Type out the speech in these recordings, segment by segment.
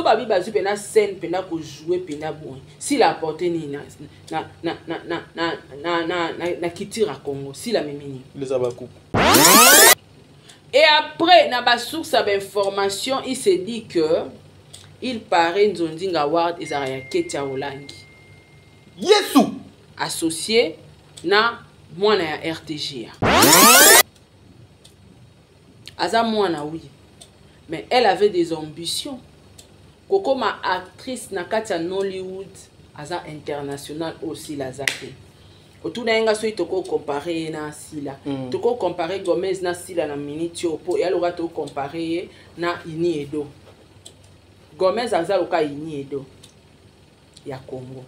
Babi bazu pena scène pena ko jouer pena bon. Si la portée ni na kitira Congo, si la memini. Les abakou. Et après na ba source d'information, il s'est dit que il paraît Nzondinga Ward Ezaraya Ketia Olangi. Yesu associé na mwana ya RTG. Aza mwana oui. Mais elle avait des ambitions. Koko ma actrice na katia Nollywood, aza international aussi la zake. Otuna yenga so itoko comparer na Sila. Toko comparer Gomez na Sila na minute opo et alors to comparer na Ini Edo. Gomez aza loka Ini Edo ya Congo.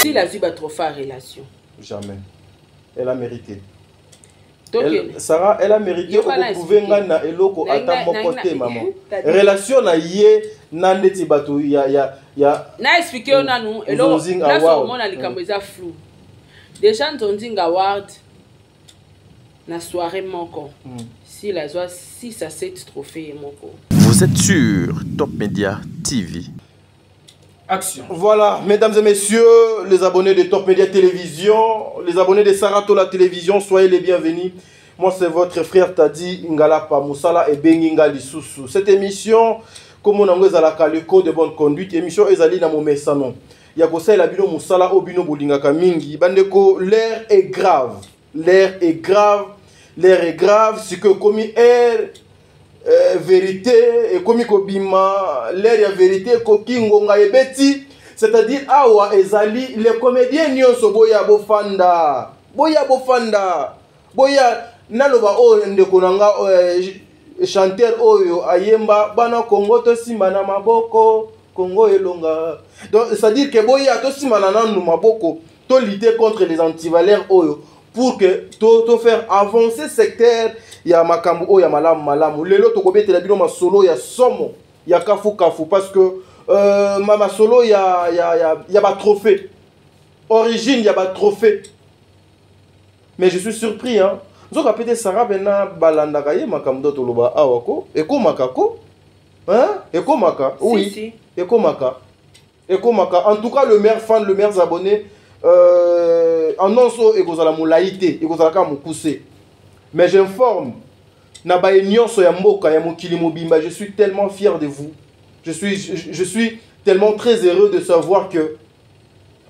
Sila ziba trop fa relation. Jamais. Elle a mérité. Sarah, elle a mérité de trouver ngana eloko ata mokote maman. Relation na ye nandeti bato ya na expliquer on nous eloko na so mona likambo eza flou. Déjà Nzondinga Ward na soirée moko. Si la joie 6 à 7 trophées moko. Vous êtes sur Top Media TV. Action. Voilà, mesdames et messieurs, les abonnés de Top Media Télévision, les abonnés de Saratola Télévision, soyez les bienvenus. Moi, c'est votre frère Tadi Ngalapa Moussala et Benginga Lissousou. Cette émission, comme on a le code de bonne conduite, émission Ezali na Momesano. Yakosa la bino Moussala Obino Bolinga Kamingi. Bandeko, l'air est grave. L'air est grave. L'air est grave. C'est que comme air. Vérité et comme kobima l'air ya vérité kokingo nga ebeti, c'est-à-dire awa ezali les comédiens nyonso boya bofanda boya naloba o ndeko nanga chanteur oyo ayemba bana Congo to simba na maboko Congo elonga, donc c'est-à-dire que boya to simba na nanu maboko to lutter contre les antivaleurs oyo pour que to faire avancer secteur ya makambu o ya malamu lelo to kobetela bino masolo ya somo ya kafu parce que ma solo ya ba trophée origine ya ba trophée. Mais je suis surpris hein nzoka pete Sarah bena balanda kaye makambu to loba awako ekomaka ko hein ekomaka oui si. ekomaka en tout cas le meilleur fan le meilleur abonné annonce ekozala molaité ekozala ka mukuse. Mais j'informe, je suis tellement fier de vous. Je suis tellement très heureux de savoir que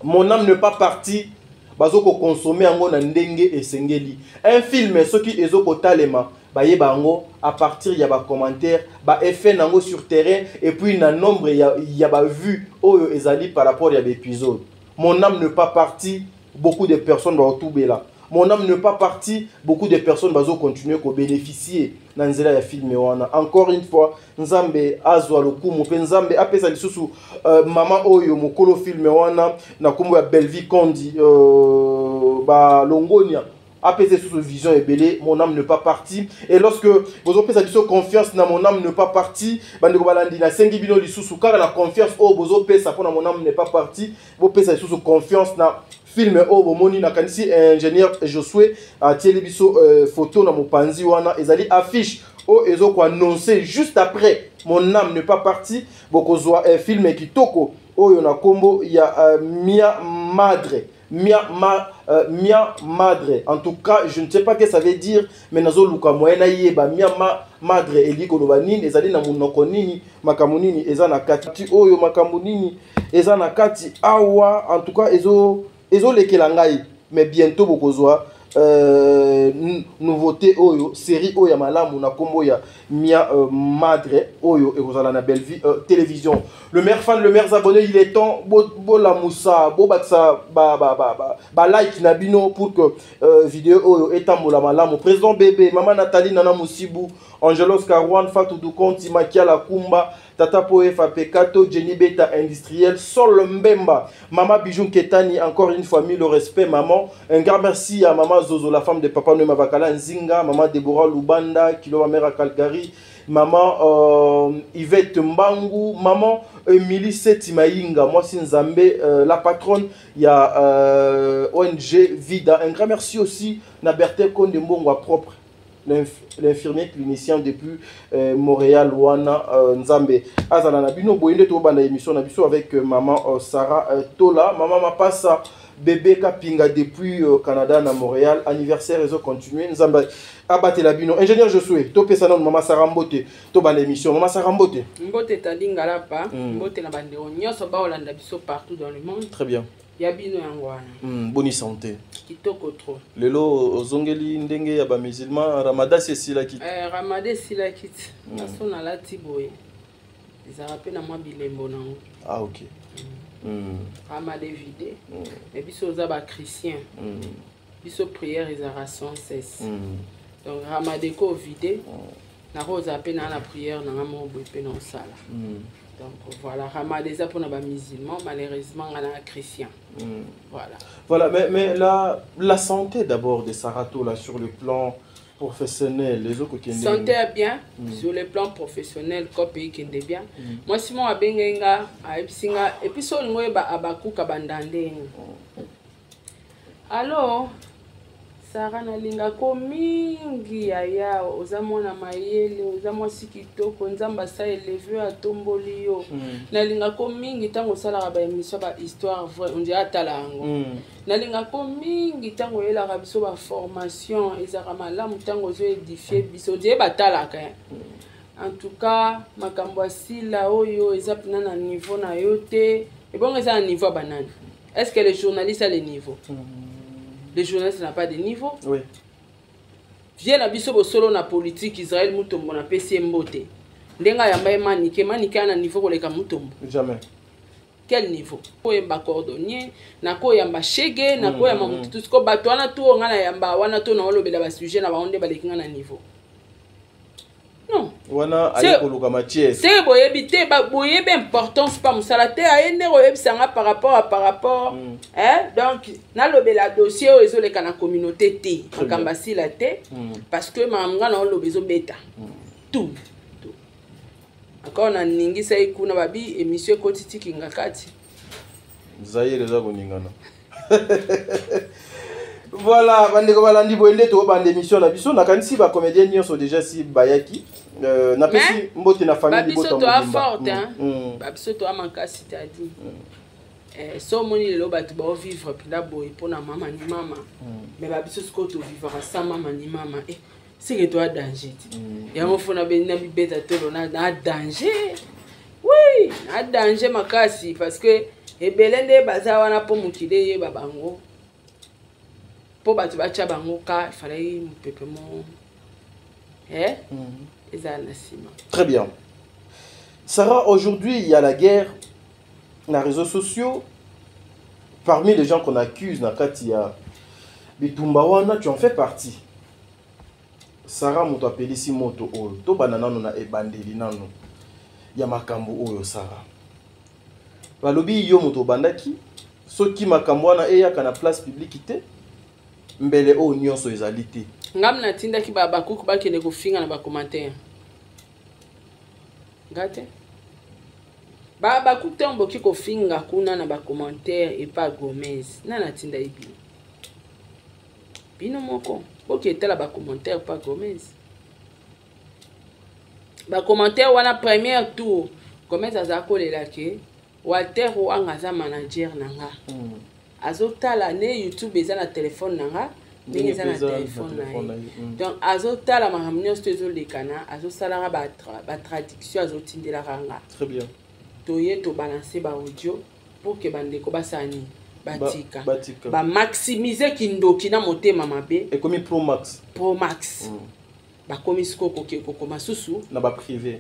mon âme n'est pas partie bazoko consommer ango na ndenge esengeli. Un film ce qui ezoko talema bango à partir ya ba commentaire ba effet nango sur terrain et puis na nombre ya ba vu oyo ezali par rapport ya l'épisode. Mon âme n'est pas partie, beaucoup de personnes doivent tout là. Mon âme n'est pas partie, beaucoup de personnes vont continuer à bénéficier dans ya film. Encore une fois, Nzambe azwa lokumu pe Nzambe apesa lisusu maman oyo mokolo film wana na kombo ya Belvi Kondi ba Longonia apesa sous vision et belé. Mon âme n'est pas partie. Et lorsque vous avez cette confiance na mon âme n'est pas partie, bande ko balandi na sengi bino lisusu car la confiance au bozo pesa pour mon âme n'est pas partie, vous pesa sous confiance na film au bomoni na kanisi ingénieur Josué a téléviso photo na mopanzi wana ezali affiche o ezoko annoncer juste après mon âme n'est pas partie bokozwa film kitoko oyo na kombo ya Mia Madre. En tout cas, je ne sais pas ce que ça veut dire, mais nazo luka moyena yeba Mia Madre eliko lobanini ezali na munoko nini makamunini ezana kati oyo makamunini ezana kati awa. En tout cas ezo lekela ngai, mais bientôt bokozwa nouveauté oyo série oyo ya malamu na kombo ya Mia Madre oyo ekozala na Bellevue télévision. Le meilleur fan, le meilleur abonné, il est temps bo la moussa bo batsa ba like na bino pour que vidéo oyo etambola malamu. Président bébé, maman Nathalie Nana Moussibou, Angelos Karwan, Fatou Dukonti, Makia La Kumba, Tata Poefa Pekato, Jenny Beta Industriel, Sol Mbemba, Maman Bijou Ketani, encore une fois, mille le respect, maman. Un grand merci à Maman Zozo, la femme de Papa Noema Vakala Nzinga, Maman Deborah Lubanda, Kilo Mère Calgary, Maman Yvette Mbangu, Maman Emily Setimaïnga, moi c'est Nzambe, la patronne, il y a ONG Vida. Un grand merci aussi à Berthe Konde Mbongwa propre. l'infirmier clinicien depuis Montréal, Wana Nzambe. Azala na bino boyende to banda émission na biso avec maman Sarah Tola, maman Mapassa bébé Kapinga depuis Canada na Montréal, anniversaire réseau continué Nzambe abate la bino. Ingénieur Josué, to pesa non maman Sarah Mbote, to banda émission maman Sarah Mbote. Mbote tadingala pa, Mbote na bande onyoso ba olanda biso partout dans le monde. Très bien. Yabino yangwana. Bonne santé. Kitoko trop. Lelo ozongeli ndenge ya ba musulman Ramadan c'est sila kit. Ramadan sila kit. Naso na lati boye. Ezarape na mwa bilembo nango. Ah OK. Ramadan vide. Et biso za ba chrétien. Biso prière ezara sans cesse. Donc Ramadan ko vide. Na roza pe na prière na ngamo boye pe na sala. Donc voilà, Ramadan pour les musulmans, malheureusement, on a un chrétien. Voilà. Voilà, mais la santé d'abord de Sarato là sur le plan professionnel, les autres qui santé est bien, sur le plan professionnel, comme pays qui est bien. Moi, si moi, bengenga, et puis sur le moyen abaku kabandande. Alors, Sarah nalinga ko mingi aya ozamona mayele ozamwa sikitoko nzamba sa élevé à tomboli yo nalinga ko mingi tango sala ba émission ba histoire vraie on dit atala ngo nalinga ko mingi tango yela ka biso ba formation ezaka malamu tango zo édifier biso die batala ka en tout cas makambo asila oyo ezapina na niveau na yote et bon eza na niveau banane est-ce que les journalistes a le niveau les journalistes n'ont pas de niveau. Oui. Viens à biso solo na politique Israël mutombo na PC mbote. Ndenga yamba manike na niveau koleka mutombo. Jamais. Quel niveau? Ko yamba cordonnier, na ko yamba chege, na ko yamba mutu ko bato wana tu ngana yamba wana to na olobela ba sujet na baonde balekinga na niveau. Non. Wana ayekoluka matière. C'est boyebité ba boyebe importance pas musalate aende royebisanga par rapport hein donc na lobela dossier o ezoleka na communauté té makambasi la té parce que mamanga na lobezo beta tout encore na ningisa ikuna babi émission kotiti kingakati zaire za koningana. Voilà, bandeko balandi boende to bande émission na biso na kanisi ba comédien nyonso déjà si bayaki na pesi mbote na famille boto ba forte hein ba biso to amankasi tadi so moni le ba to ba vivre pinda boy pona mama ni mama mais ba biso sko to vivre sans mama ni mama c'est que toi danger ya mo fona be na bi beta to na danger oui na danger makasi parce que ebelende baza wana po mukide ye babango pour battre bango ka il fallait pepemo Très bien. Sarah, aujourd'hui il y a la guerre dans les réseaux sociaux. Parmi les gens qu'on accuse na katia bitumba wana tu en fais partie. Sarah moto apelisi moto oyo to banana no na ebandeli nano ya makambo oyo Sarah balobi yo moto bandaki soki makambo wana eyaka na place publique te mbele o nyonso ezali te ngam na tinda ki ba bakuku bakende kofinga na ba commentaire ngate ba bakuku tembo ki kofinga kuna na ba commentaire et pas Gomez na na tinda ibi bino moko boki etala ba commentaire pas Gomez ba commentaire wana premier tour Gomez azako lelake Walter Wanga za manager nanga azotala ne YouTube eza na téléphone nanga ndenge eza na téléphone na donc azotala makambo nyonso ezolekana azosalaka ba traduction azotindela kanga très bien toye to balancer ba audio pour que bandeko basani batika ba maximiser kindoki na motema mabe et comme pro max ba komi skoko koko masusu na ba privé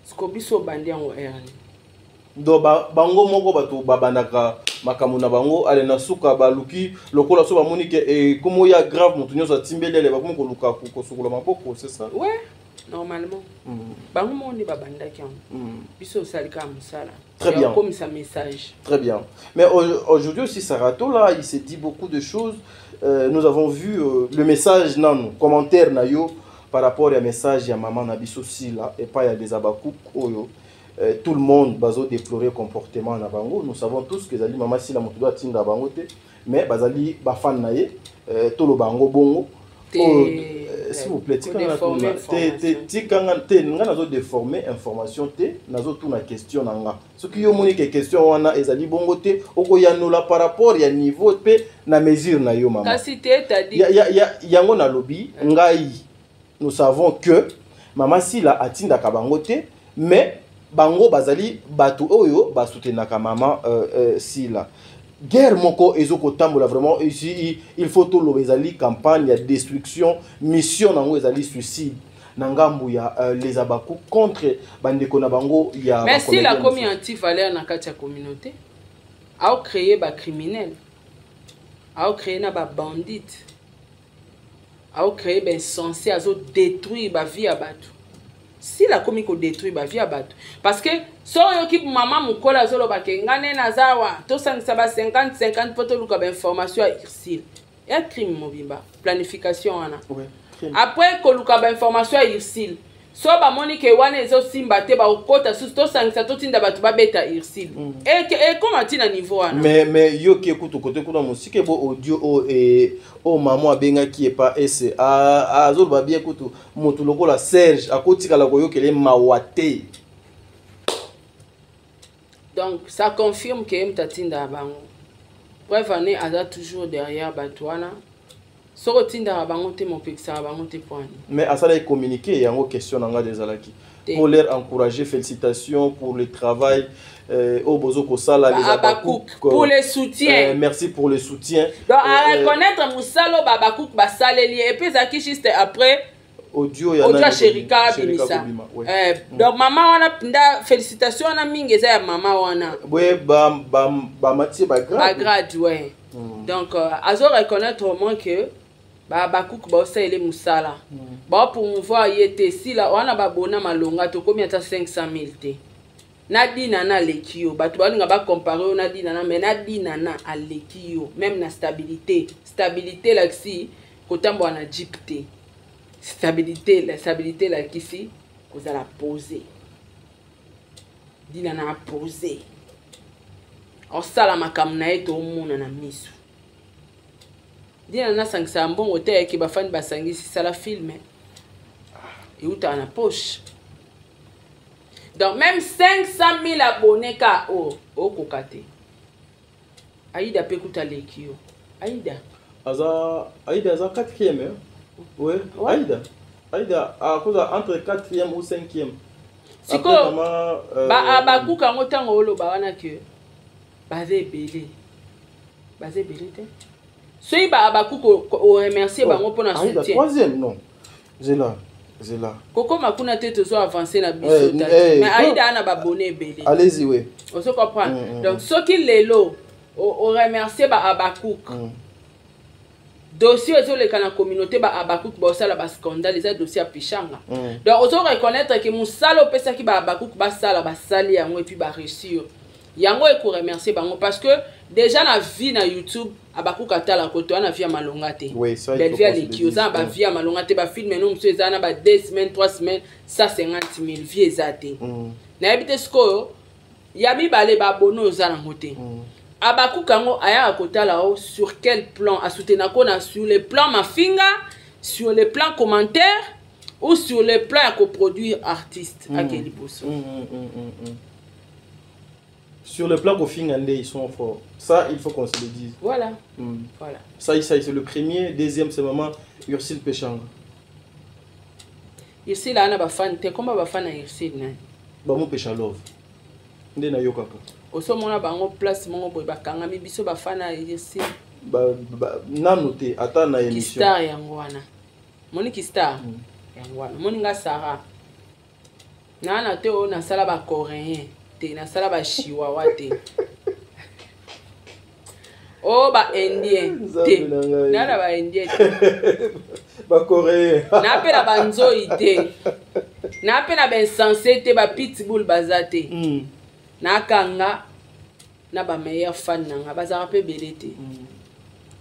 skobiso bandi yango erni do bango moko bato babandaka makamuna bango ale na suka baluki lokola so bamoni ke e komo ya grave mutu nyonso atimbelele bakomo koluka kosukola mapoko c'est ça ouais normalement bango moni babandaki yango biso salika musala très bien comme ça message très bien mais aujourd'hui aussi Sarato là il s'est dit beaucoup de choses nous avons vu le message nanu commentaire na yo par rapport à message ya maman na biso si là et pas ya des abakou oyo tout le monde bazo déplorer comportement na bango nous savons tous que zali maman si la moto doit tinda bango te mais bazali ba fan na ye to lo bango bongo s'il vous plaît, tu as déformé information, tu as question. Ce qui est question, on a des bongoté, par rapport à niveau, na mesure na yo maman. Yango na lobby, nous savons que maman si la atinda kabangote, mais bango bazali batu oyo ba soutenaka maman si la. Guerre moko ezoko tambola vraiment ici il faut tout l'obésali campagne il y a destruction mission nango ezali suicide nangambu ya les abaku contre bandeko na bango ya mais si la commis anti-valeur na kati ya communauté a créé ba criminel a créé na ba bandit a créé ben censé azo détruire ba vie à batu si la commis ko détruire ba vie à batu parce que so yo ki maman mukola zolo ba ke ngane na zawa to sangisa ba 50 poto luka ba information à Irsil ya crime mobimba planification wana après ko luka ba information à Irsil so ba moni ke wana ezo simba te ba okota su to sangisa to tinda batu ba beta Irsil et comment tina niveau wana mais yo ki ekuto kote kuna musike bo audio o maman abenga ki e pas ese a zolo ba bien kutu motu lokola Serge akotika la ko yo kele mawate. Donc, ça confirme que Mtatinda Abango. Bref, on est toujours derrière Batouana. So Tinda Abango te mon pixar Abango te point. Mais à ça, il communiqué, il y a une question dans des alaki. Pour les encourager, félicitations pour le travail. Au Bozo Kosala, les Abakouk. Pour le soutien. Merci pour le soutien. Donc, à reconnaître Moussalo Babakouk Basaleli. Et puis, ça qui juste après. Audio Sherika Binisa. Donc maman wana pinda félicitations na mingi za ya maman wana. Ouais ba matière ba grade. Ba grade ouais. Donc azo reconnaître au moins que ba bakouk ba ça ele musala. Ba pour mouvoir yete si la wana ba bona malonga to combien ta 500,000 te. Na dina na lekio ba to ba nga ba comparer na dina na mais na dina na a lekio même na stabilité là si kotambo na jeep te. La stabilité là qu'ici vous allez poser dina na poser on sala makamna eto mona na misu dina na sangisa mbongo te ki ba fan ba sangisi sala film et uta na poche donc même 500,000 abonnés ka o kokate Aïda pe kuta lekio Aïda aza 4e. Oui, Aïda, à cause entre 4e ou 5e. Si quoi, bah kuka ngotango olo ba wana que basé belé te. Soyi ba kuko remercier bango pour na soutien. Aïda 3e non. J'ai là. Koko makuna te to so avancer na biso mais Aïda ana ba bonné belé. Allez-y oui. On se comprend. Donc ce qui lelo o remercier ba Abakouk. Dossier sur les canaux communauté ba Abakouk ba sala ba scandale les dossiers à Pichanga. Donc on doit reconnaître que musalo pesa ki ba Abakouk ba sala ba sali yango et puis ba réussir. Yango e ko remercier bango parce que déjà la vie na YouTube Abakouk atala koto na vie malonga te. Oui, ça il faut les kioza ba vie malonga te ba film non monsieur ezana ba 2 semaines 3 semaines ça 50,000 vie ezate. Na ebite sko yabi balé ba bono za na moté. Abakouk ango aya akotala o sur quel plan a soutenir kona sur le plan mafinga, sur le plan commentaire ou sur le plan à coproduire artiste à Keliboso. Sur le plan mafinga ils sont forts. Ça il faut qu'on se le dise. Voilà. Voilà. Ça c'est le premier, deuxième c'est maman Ursil Pechanga. Ursil ana ba fan te comment ba fan na Ursil na. Ba mo Pechalove. Ndé na yokaka. Oso mona bango place mongo boy bakanga mi biso bafana ici na noté ata na émission Kistar yango wana moni Kistar yango wana moni nga Sarah na te o na sala ba coréen te na sala ba chihuahua te o ba indien te na ba indien ba coréen na pe na banzo ite na pe na ben sensé te ba pitbull bazate nakanga na ba meilleur fan nanga bazara pe belete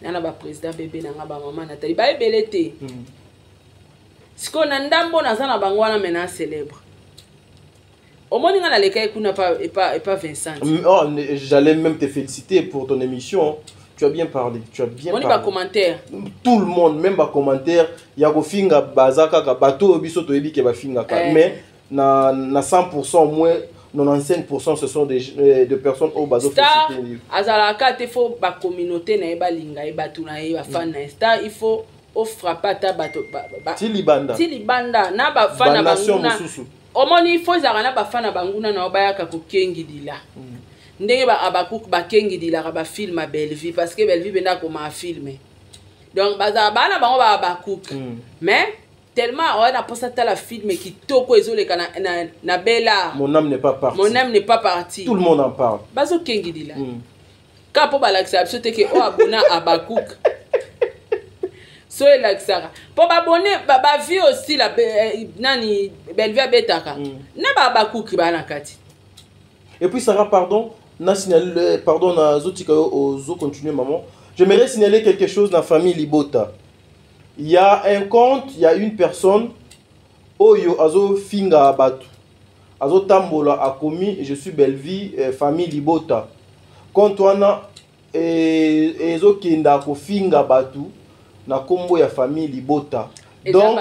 na ba président bébé nanga ba maman Nathalie ba belete siko na ndambo na zana bango wana mena célèbre au moins na leka ekuna pas Vincent. Oh, j'allais même te féliciter pour ton émission Tu as bien parlé. Tu as bien parlé. parlé. Commentaire. Tout le monde, même par commentaire, il y a finga bazaka ka bateau biso to yebi ke ba finga ka. Mais na 100% moins 95% ce sont des personnes au bazo Star azalaka te faut ba communauté na ba linga e batu na e ba fan na Star il faut o frapper ta bato tilibanda na ba fan na banguna omoni il faut zara na ba fan na banguna na obayaka ko kengidila ndenge ba abakuku ba kengidila ka ba film Belle Vie parce que Belle Vie benda ko ma filmer donc bazara bana bango ba abakuku mais tellement on a pensé à la film qui toko ezoleka na bela. Mon âme n'est pas partie. Mon âme n'est pas partie. Tout le monde en parle. Bazo kengi dila. Kapo balaksa absolument que o abona abakouk. So elaksara. Pour abonner ba vie aussi la nani Belle Vie betaka. Na ba abakouk ba na kati. Et puis Sarah pardon, na signaler pardon na zotika ozo continuer maman. J'aimerais signaler quelque chose dans la famille Libota. Il y a un compte, il y a une personne, Oyo Azo Finga Abatu, Azo Tambola a commis, je suis Belle Vie, famille Libota. Compte wana, Ezo Kenda ko Finga Abatu, na kombo ya famille Libota. Donc,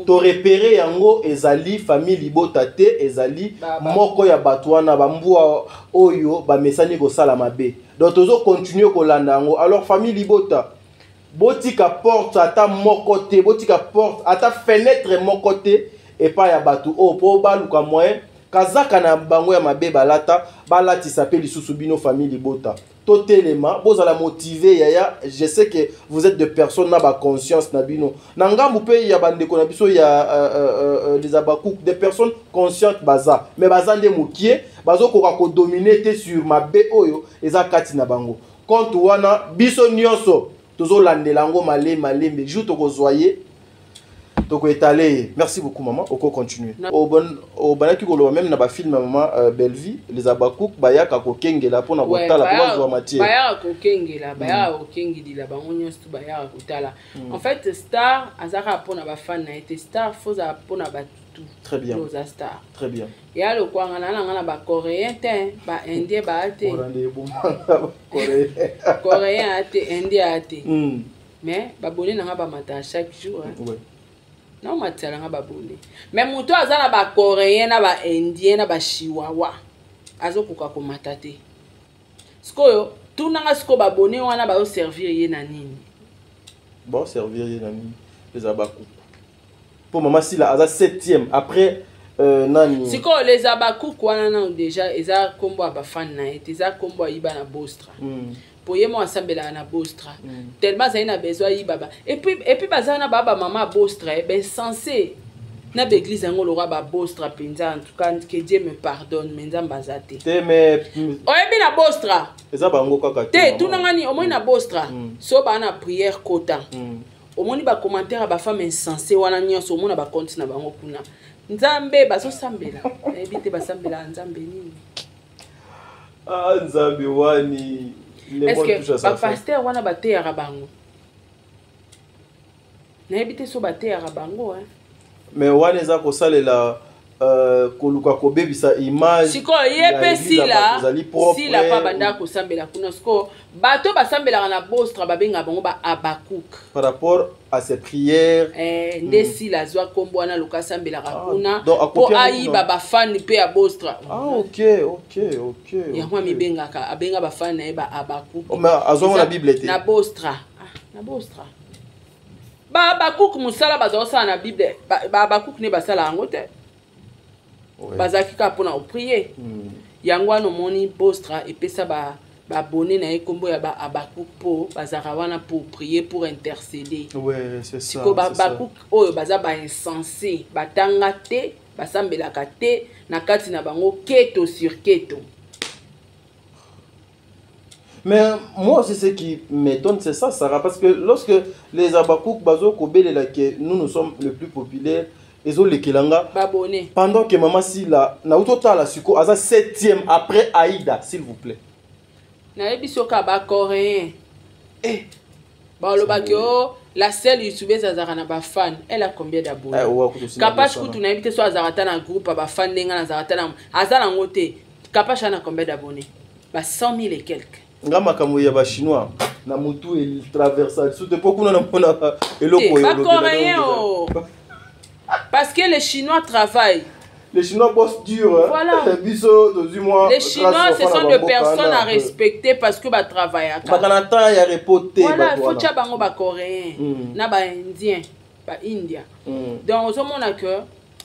to repéré yango ezali famille Libota te, ezali moko ya batuana bambua Oyo, ba mesani ko sala mabe. Donc, tozo continuer ko landa yango. Alors, famille Libota, botika porte ata mokote, botika porte ata fenêtre mokote et pas ya batu o po baluka moyen kazaka na bango ya mabe balata balati s'appelle lisusu bino famille Libota totelema bozala motivé yaya. Je sais que vous êtes des personnes na ba conscience na bino nangambu pe ya bandeko na biso ya les abakouk des personnes conscientes baza mais baza nde mokie bazo koka ko dominer sur mabe oyo eza kati na bango compte wana biso nyonso toujours l'andelango malé mais joue to kozoyer to ko étaler. Merci beaucoup maman oko continuer au banaki ko même na ba film maman Belle Vie les abakouk bayaka ko kengela pona ko tala ko zo matière bayaka ko kengela bayaka ko kengidila bango nyonso bayaka ko tala en fait Star azaka pona ba fan na été Star foza pona ba tout très bien Star très bien ya lo kwanga na ba coréen te ba indien ba te coréen ate indien ate mais ba bonné na ba mata chaque jour ouais non matala nga ba bonné mais muto azana ba coréen na ba indien na ba chihuahua azokuka ko mata te skoyo tunanga sko ba bonné wana ba servir ye na nini bon servir ye na nini les abakou pour maman si la aza 7e après nani siko les abakou wana na déjà eza kombo ba fan na ete eza kombo yiba na Bostra pour yemo asambela na Bostra tellement ça ina besoin yiba et puis bazana baba maman Bostra ben censé na l'église ngo lora ba Bostra penza en tout cas que Dieu me pardonne mais nzambazate te mais oyebi na Bostra eza bango kaka te tunangani au moins na Bostra so ba na prière kota au moins ba commentaire ba femme insensé wana nyonso au moins ba compte na bango kuna nzambe bazo sambela ebite basambela nzambe nini nzambe wani est-ce que ba pasteur wana ba teyaka bango na ebite so ba teyaka bango mais wana eza ko salela koluka ko bebisa image siko yepe sila pa banda ko sambela kuna siko bato basambela na Bostra babenga bango ba abakouk par rapport à ses prières ndesi la zwa kombo wana luka sambela kuna po ayi baba fan pe ya Bostra OK ya mwa mi benga ka abenga ba fan na ba abakouk mais azonga na Bible te na Bostra na Bostra ba abakouk musala bazo sa na Bible ba abakouk ne basala ngo te bazaki ka pona prier yango no moni Bostra et pesa ba abonné na ekombo ya ba abakouk po bazaka wana pour prier pour intercéder ouais c'est ça siko ba abakouk oyo baza ba insensé batanga te basambelaka te na kati na bango keto sur keto. Mais moi c'est ce qui m'étonne c'est ça Sarah parce que lorsque les abakouk bazo kobelela que nous sommes le plus populaire pendant que maman si la na utota la siko aza 7e après Aïda s'il vous plaît na ebisoka ba coréen ba lo bakio la seule youtubeuse azaka na ba fan elle a combien d'abonnés Kapash kutu na ebite so azaka na groupe ba fan ndenga na azaka na azala ngote Kapash na combien d'abonnés ba 100 000 et quelques ngama kamu ya ba chinois na mutu il traverse sous te pour qu'on a mona eloko pas coréen oh. Parce que les Chinois travaillent. Les Chinois bossent dur. Voilà. Les Chinois, ce sont des personnes à respecter parce que bah travaillent. Voilà, il faut que bango ba coréen, na ba indien, ba india. Donc aux hommes on a que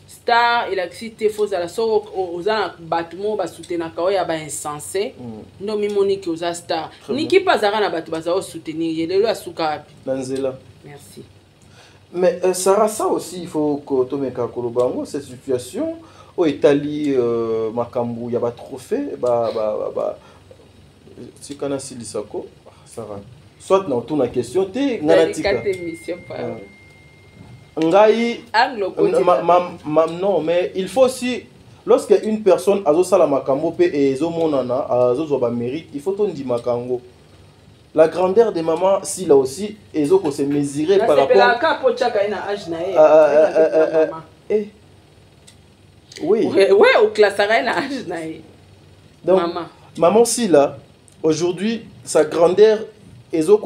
star électricité faut ça so aux ana bâtiment ba soutenir ka ya ba insensé. Non mi monique aux star. Niki pas zara na batu ba za soutenir yelelo asuka. Nanzela. Merci. Mais Sarah, ça aussi, il faut que tu me Kolobango, cette situation, au Italie, Makambu, il y a un trophée, si tu as Silisako, Sarah. Soit dans toute la question, tu es non, mais il faut aussi, lorsque une personne a la Makambo et Zomonana, a Zozoba mérite, il faut ton dit Makango. La grandeur de maman, si là aussi, ils ont se mesurer par rapport. Oui. Oui, au classe donc, maman, si là, aujourd'hui, sa grandeur, ils ont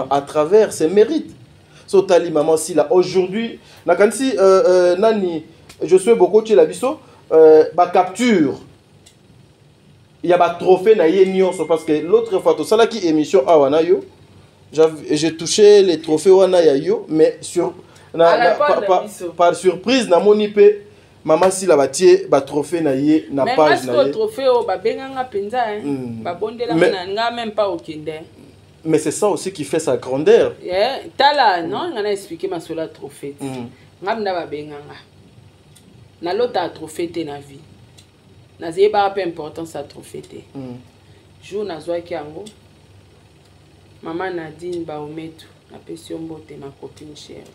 à travers ses mérites. Sotali, maman, si là, aujourd'hui, nakansi, nani, je suis beaucoup de la biso, ma capture. Il y a un trophée na nyonso parce que l'autre fois tout ça là qui émission a wana yo j'ai touché les trophées wana ya yo mais sur par surprise na moni pe maman si la batie ba trophée na ye na page na ye mais trophée o ba benganga penza ba bondela na nga même pas okende mais c'est ça aussi qui fait sa grandeur tala non ngana expliquer ma sur la trophée ngamna ba benganga na lota trophée te na vie Nazie pas peu importance à trophée. Jour nazwa ki yango. Maman Nadine ba ometu na pesi mbote ma copine chère.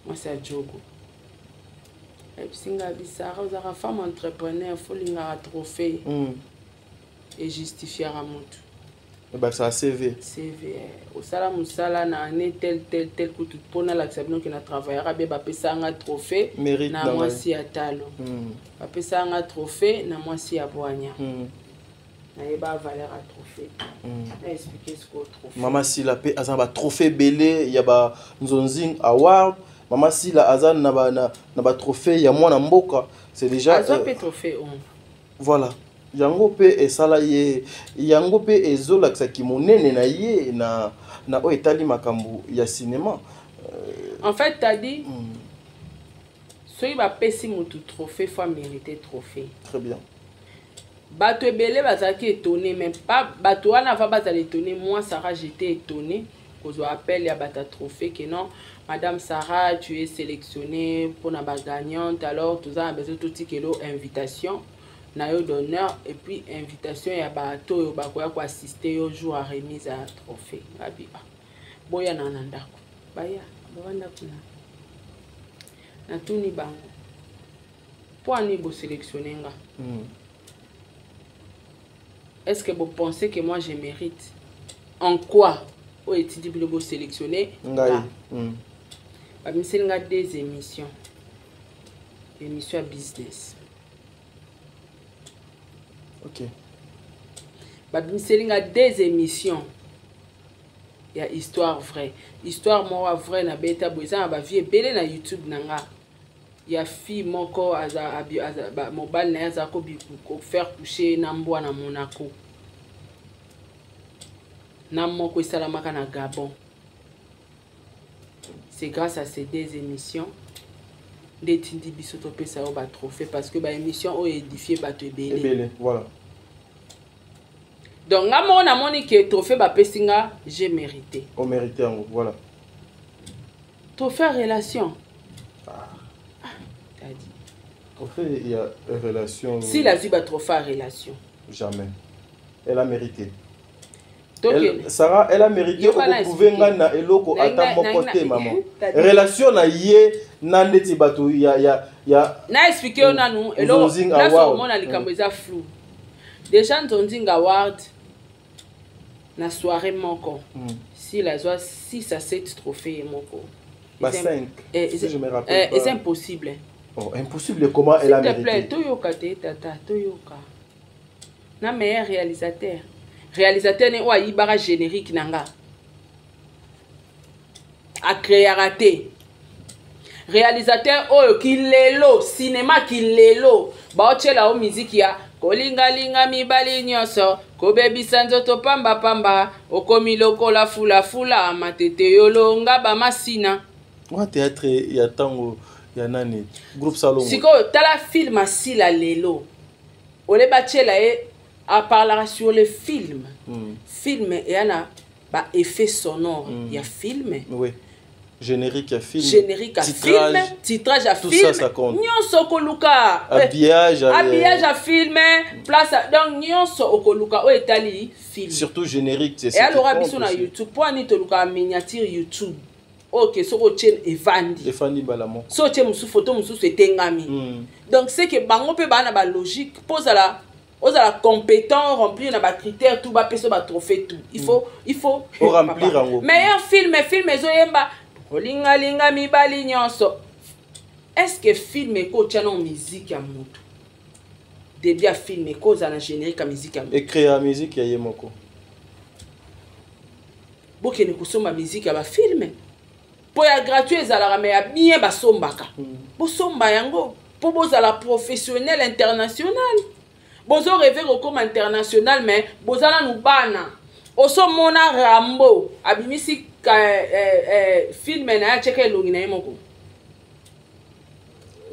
Moi c'est Djogo. Et puis singa bisara aux femme entrepreneur faut linga trophée. Et justifier à mutu. Et bah ça CV. CV. Au sala musala na année tel que tout pona l'acceptation que na travaillera be ba pesa nga trophée mérite na moi si atalo. Ba pesa nga trophée na moi si aboanya. Na yeba valeur à trophée. Na expliquer ce que trophée. Maman si la paix azan ba trophée belé ya ba nzonzing award. Maman si la azan na ba trophée ya mwana mboka. C'est déjà azan pe trophée voilà. Yango pe esala ye yango pe ezolakisa kimonene na ye na o etali makambu ya cinéma en fait t'as dit soki ba pesi mutu trophée fois mérité trophée très bien bato ebele bazaki étonné mais pas bato wana va bazali étonné moi Sarah j'étais étonné qu'on appelle ya bata trophée que non madame Sarah tu es sélectionnée pour na ba gagnante alors tout ça besoin tout tikelo invitation nayo d'honneur et puis invitation ya bato yo bakoya ko assister au jour à remise à trophée abi boya na ndako baya bawanda kuna na tuni bango pour ani bo sélectionner nga est-ce que vous pensez que moi je mérite en quoi au étudier pour le sélectionner ngai ba miselinga des émissions business. Ok. Babiselinga des émissions. Il y a histoire vraie. Histoire moi vraie na beta boza ba vie belé na YouTube nanga. Il y a fille moko aza mobile na aza ko biku faire coucher na mbwa na Monaco. Na moko salamaka na Gabon. C'est grâce à ces deux émissions des tindi biso to pesa o ba trophée parce que ba émission o édifié ba to belé. Voilà. Donc ngamo na moni que trophée ba pesinga j'ai mérité. On mérité voilà. Trophée relation. T'as dit. Trophée il y a relation. Si la ziba trophée relation. Jamais. Elle a mérité. Elle, Sarah, elle a mérité au pouvoir ngana eloko ata mokote maman. Relation na yé nandeti bato ya na expliquer ona nous eloko na so mona likambo eza flou. Déjà nzonzinga award na soirée moko. Si la joie 6 à 7 trophées moko. Bah 5. Si je me rappelle. C'est impossible. Oh, impossible comment elle a mérité. S'il te plaît, Toyoka te tata, Toyoka. Na meilleur réalisateur. réalisateur ne oyo ayibaka générique na nga akreaka te réalisateur oyo kilelo cinéma kilelo baotyela o miziki ya kolingalinga mibali nyonso kobebisa nzoto pambapamba okomi lokola fulafula matete yolonga bamasina wa théâtre ya ntango ya nani groupe Salongo sikoyo tala film asila lelo ole batyela ye aparlera sur le film film eya na baeffet sonore ya film oui. Générique à film, générique à film, titrage à film, nyonso okoluka habillage à film, place donc nyonso okoluka o etali film. Surtout générique, c'est ça. Et alors biso na YouTube, pour ani toluka miniature YouTube. OK, soko tien evandi balamo. So tien musu photo musu etengami. Donc c'est que bango pe bana ba logique, pose la ozala compétent, remplir na ba critères tout ba peso ba trophée tout. Il faut remplir en gros. Meilleur film ezoyemba olingalinga mibali nyonso. Est-ce que film eko tchana musique ya moto début à film eko za na générique à musique ya moto et créer la musique ya yemoko bokene kusomba musique ya ba film po ya gratuit ezalaka mais ya bien basombaka bosomba yango po bozala professionnel international bozo rêver comme international mais bozala nubana oso mona Rambo abimisi film na ya cheke elongi na ye moko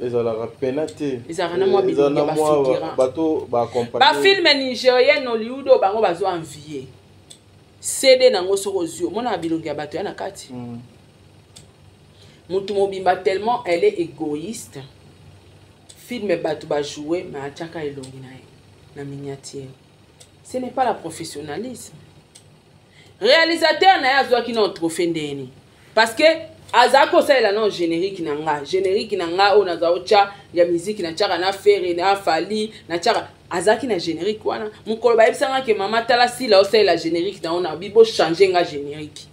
ezalaka pena te ezalaka na mwa bilongi ya bafigurant bato baakompagne bafilme nigérien Hollywood oyo bango bazo envie CD nango soko ozwi omona bilongi ya bato ya na kati mutu mobimba tellement elle est égoïste film bato bajouer mais atiaka elongi na ye na miniature ce n'est pas la professionnalisme réalisateur na azwaki na trophée ndeni parce que azako salela na générique na nga o naza ocha ya musique na chaka na fere na fali na chaka azaki na générique wana mukolo ba yebisanga ke mama tala sila o salela générique na ona bibo changer nga générique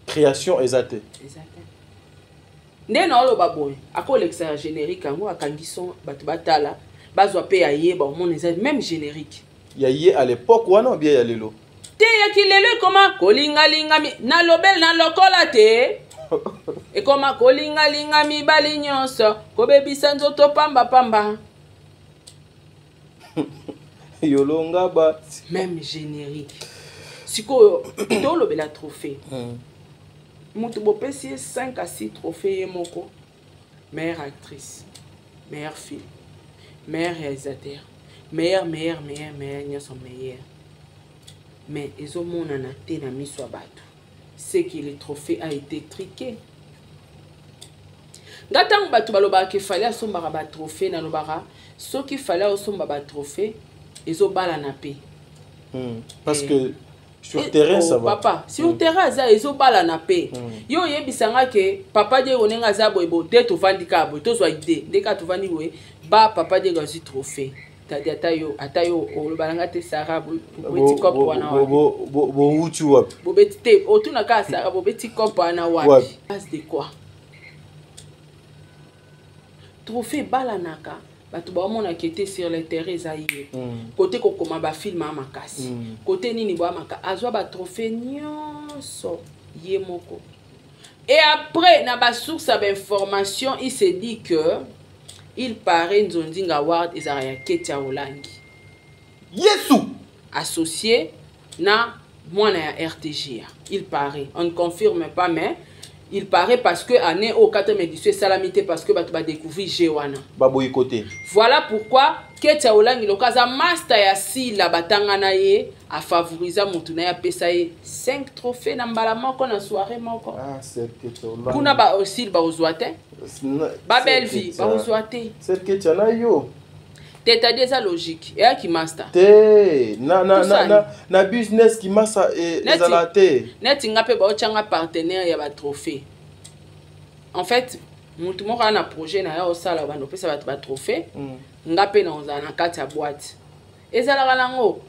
création exacte ndena oloba boy akolekisa générique yango akangi son bato batala bazwa pe ayeba au monde même générique ya ye à l'époque wana bien ya lelo te ya kilelo koma kolingalinga na lobel na lokola te e koma kolingalinga mibali nyonso kobebisa nzoto pamba yolonga ba même générique sikoyo tolobela trophée mutu bopesi 5 à 6 trophées ye moko meilleure actrice meilleur film meilleur réalisateur meilleur nyonso meilleur mais ezomonana te na miso ya bato c'est que le trophée a été triqué nga ntango bato balobaka ke fale asombaka batrophée nalobaka soki fale osomba batrophée ezobalana pe parce que sur terrain ça va papa sur terrain aza ezobalana pe yo oyebisanga ke papa die onenga aza boye bo te tovandi ka boye tozwa ide ndeka tovandi boye ba papa die azwi trophée tadi ata yo olobalanga te Sarah bobeti kopo wana bo uti wapi bobeti te otuna ka Sarah bobeti kopo wana wapi base de quoi trophée balanaka bato baomona kete sur le terrain ezaye côté kokoma bafilme ya makasi côté nini boya maka azwa batrophée nyonso ye moko et après na basource ya bainformation il se dit que il paraît Nzondinga Award ezala ya Keti ya Olangi Yesu associé na mwana ya RTG il paraît on ne confirme pas mais il paraît parce que année au 4e édition salamité parce que bato ba découvrir Jewana ba boycotté voilà pourquoi Keti ya Olangi lokaza master ya sila batanga na ye a favoriser mutu na ya pesa ye 5 trophées na mbala moko na soirée moko c'est Keti ya Olangi kuna ba aussi ba ozwate ba belle vie ba ozwate c'est Keti na yo teta déjà logique et qui master te na business qui massa ezala te net nga pe ba ochanga partenaire ya ba trophée en fait mutu moko na projet na ya osala ba no pesa ba trophée nga pe na ozala na kati ya boîte ezala lango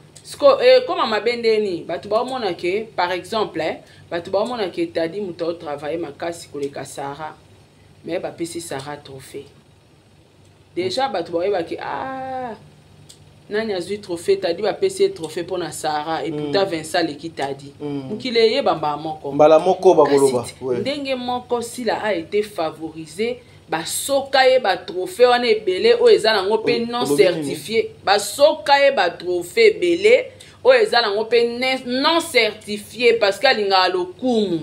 comme mabendeni bato baomona ke par exemple bato baomona ke tadi mutu au travailler makasi koleka Sarah mais ba pesi Sarah trophée déjà bato baoyeba ke nani azwi trophée tadi bapesi trophée mpona Sarah et pourtant Vincent leki tadi mokili eyeba moko mbala moko bakoloba ndenge moko Sila a été favorisé basoka ye trophée wana ebele oyo eza nango mpe non certifié basoka ye trophée ebele oyo eza nango mpe non certifié parce que alingaka lokumu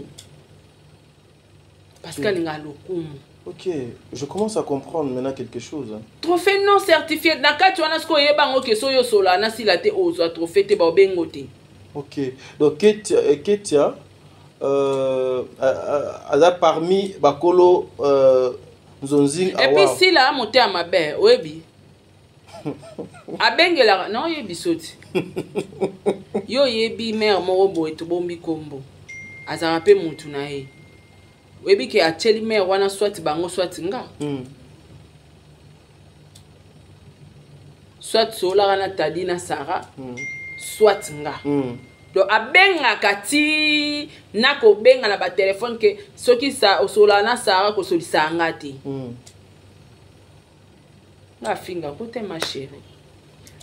Ok, je commence à comprendre maintenant quelque chose. Trophée non certifié. Nakati wana sko yebango ke so yo sola na Sila te ozo trophée te ba bengo te. Ok. Donc Ketia aza parmi bakolo Nzonzing awa. Et puis Sila monté à ma belle, oyebi. Abengela non yebi soti. Yo yebi mère moko boye to bombi kombo. Azara pe mutu na ye. Webi ke acheli me wana swati bango swati nga. Swati sola gana tadi na Sarah. Swati nga. Donc abenga kati nako benga na ba téléphone ke soki sa osola na Sarah ko solisa ngati. Nga finga kote ma chérie.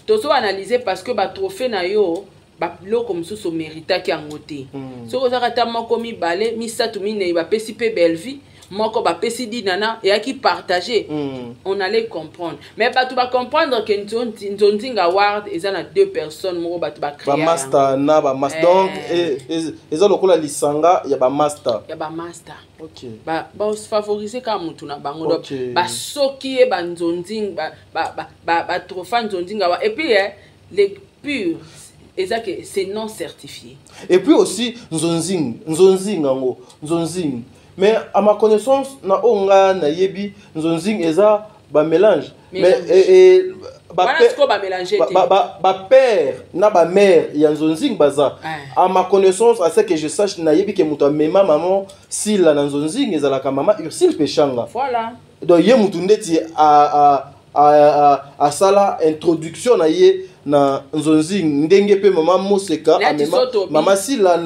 Tozo analyser parce que ba trophée na yo loko mosusu omeritaki yango te soki ozaka ta moko mibale misato minei bapesi mpe belvi moko bapesi dinana eyaki partager on allait comprendre mais bato bacomprendre ke Nzonzing Award eza na 2 personnes moko bato bacréa bamaster na bamaster donc eza lokola lisanga ya bamaster bafavorize kaka mutu na bango donc basoki ye banzonzing batrofa Nzonzing Award et puis les purs c'est non certifié. Et puis aussi Nzonzing. Mais à ma connaissance, na onga na yebi Nzonzing eza ba mélange. Mais ba père na ba mère ya Nzonzing baza. À ma connaissance, à ce que je sache na yebi ke mutu mema maman Sila na Nzonzing eza la maman Ursule Pechanga. Voilà. Donc ye mutu ndeti a sala introduction na ye na Nzonzing ndenge pe mama Moseka amema mama Sila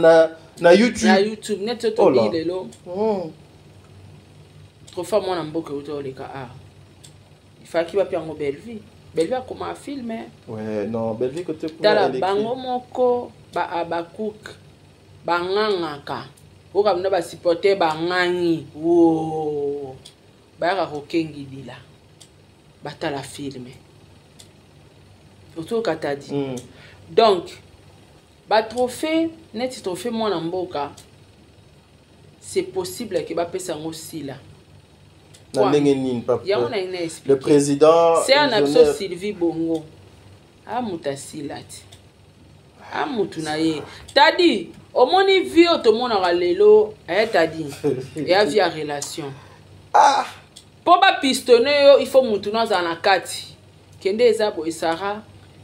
na YouTube net to bi lelo trop fa mwana mboka utoleka il faut qu'il va pia ngo Belvi a comment filmer non Belvi côté pour tala bango moko ba abakouk bangangaka oka mna ba supporter bangangi wo ba ka kokengi dila batala filmer autour katadi donc ba trophée net trophée mwana mboka c'est possible que ba pesa ngo Sila na ndenge nini papa le président c'est un abso Sylvie Bongo amuta Sila ti amutu na ye tadi omoni vie to mona lelo tadi et a via relation po ba pistonner yo il faut mutu na za na kati kende eza bo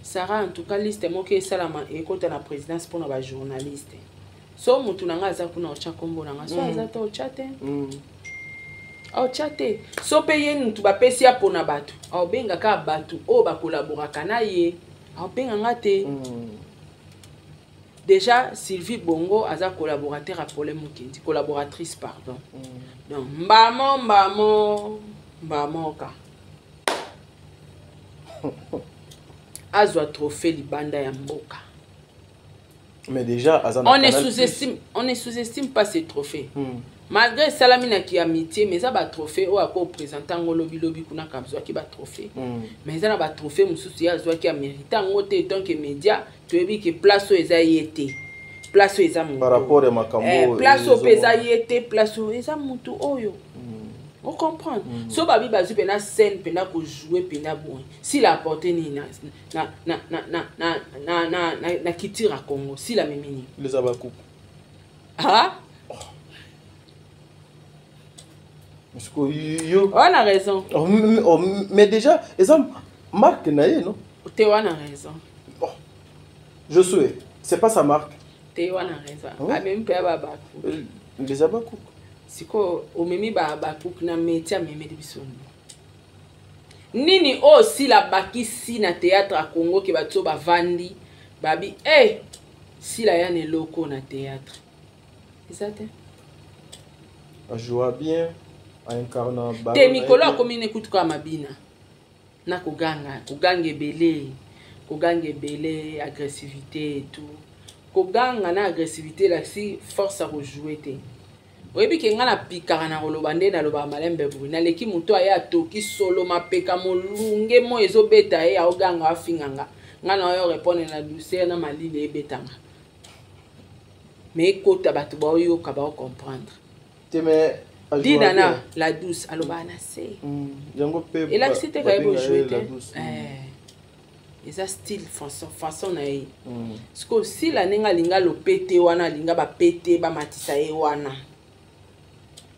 Sarah en tout cas liste moke salama et côté la présidence pour nos journalistes so mutu nanga aza kuna ocha kombo nanga so aza to chate chate so paye ntu ba pesi apona batu benga ka batu o ba collaboraka na ye benga ngate déjà Sylvie Bongo aza collaborateur à Paul Mukendi collaboratrice pardon donc mbamo ka azwa trophée libanda ya mboka. Mais déjà on ne sous-estime pas ces trophées. Malgré salamina qui amitié mais ça ba trophée ou ako présentant lobi kuna kamzo ki ba trophée. Mais ça na ba trophée mususu ya zwa ki a mérité ngote tant que média to ebi que place o eza yete. Place o eza mutu. Par rapport à makambo. Place o pesa yete, place o eza mutu oyo. On comprend. So babi bazu pena scène pena ko jouer pena bon. Si la portée ni na kitira Congo, si la memini. Les abakou. On a raison. Mais déjà, exemple marque naie non? Théo a raison. Je souhaite. C'est pas sa marque. Théo a raison. A même pas babakou. Les abakou. Siko omemi babakouk na métier meme de bisono nini aussi la bakisi na théâtre à Congo ke batso ba vandi babi si la yane loko na théâtre exact a joue bien a incarner ba te mikolo akomi ne kutuka mabina na kuganga belé koganga ebele agressivité et tout koganga na agressivité la si force à rejouer te oyebi ke nga na pikaka na koloba nde naloba malembe boye naleki moto aya atoki solo mapeka molunge mo ezobeta ye aoganga afinganga nga na oyo répondre na douceur na malili ebetanga mais ekota bato baoyoka baocomprendre dinana la douce aloba na se elakisi te kaye bojouer te eza style façon na ye siko sila ndenge alinga lopete wana alinga bapete bamatisa ye wana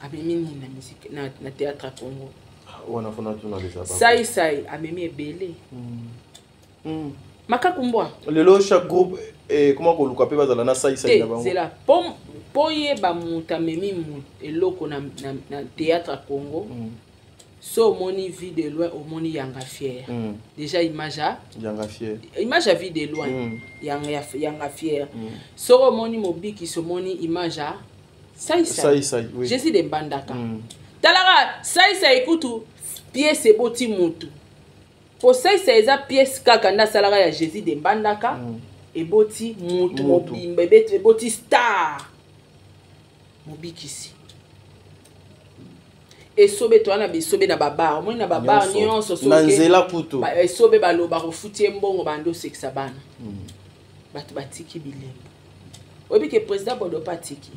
amemi nini na musique na théâtre à Congo sai amemi ebele makakumbwa lelo chaque groupe comment koluka pe bazala na sai na bango c'est là po yeba muta amemi eloko na théâtre à Congo so omoni vie de loin omoni yanga fier déjà image à vie de loin yanga fier so omoni mobiki so omoni image à sai oui. Jésus de Mbandaka talaka sai kutu pièce eboti mutu po sai eza pièce kaka nda salaka ya Jésus de Mbandaka eboti mutu mobimba eboti star mobikisi esobe to wana besobe na baba omoni na baba nyonso so na nzela puto esobe baloba kofuti mbongo bando sekisa bana bato batiki bilembo oyebi ke président Bodo patiki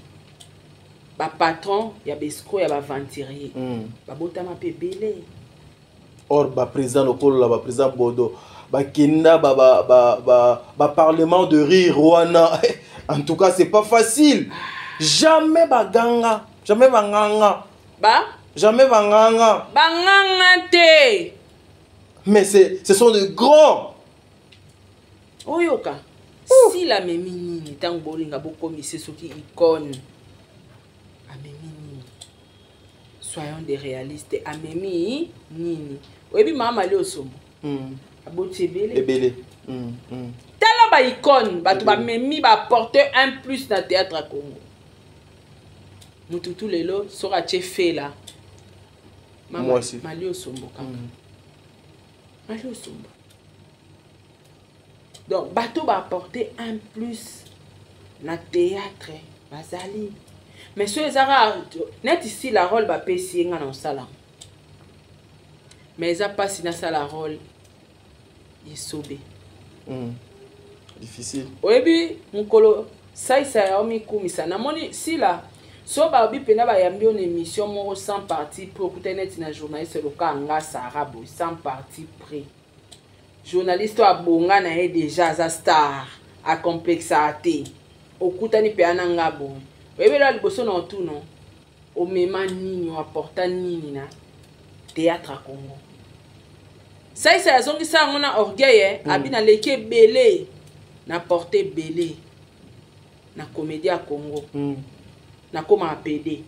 ba patron ya besco ya ba venturier babotama pe belé or ba président lokolo ba président Bodo ba kenda ba parlement de rire wana en tout cas c'est pas facile jamais baganga jamais banganga jamais banganga te mais ce sont de grands oyoka si la memi nini tango bolinga bokomise soki icône amemi nini soyons des réalistes amemi nini oyebi mama ali osomo aboti ebele tala ba icône bato bamemi baporter un plus na théâtre à Congo mututu lelo soka chefe la mama mali osombo kaka mali osombo donc bato baporter un plus na théâtre bazali mais so ezaka net ici la rôle bapesi nga na osala mais eza pasi nasala rôle esobe difficile oyebi mokolo saisa ya omikumisa namoni sila so babi pena bayambi on émission moko sans parti pour okuta neti na journaliste loka nga sarabo sans parti près journaliste abonga na ye déjà za star a complexa te okutani pe ananga bo oyebi la liboso na otuno omema nini aporta nini na théâtre à Congo saisa yazongisa yango na orgueil abi na leki belé na porter belé na comédie à Congo na koma PD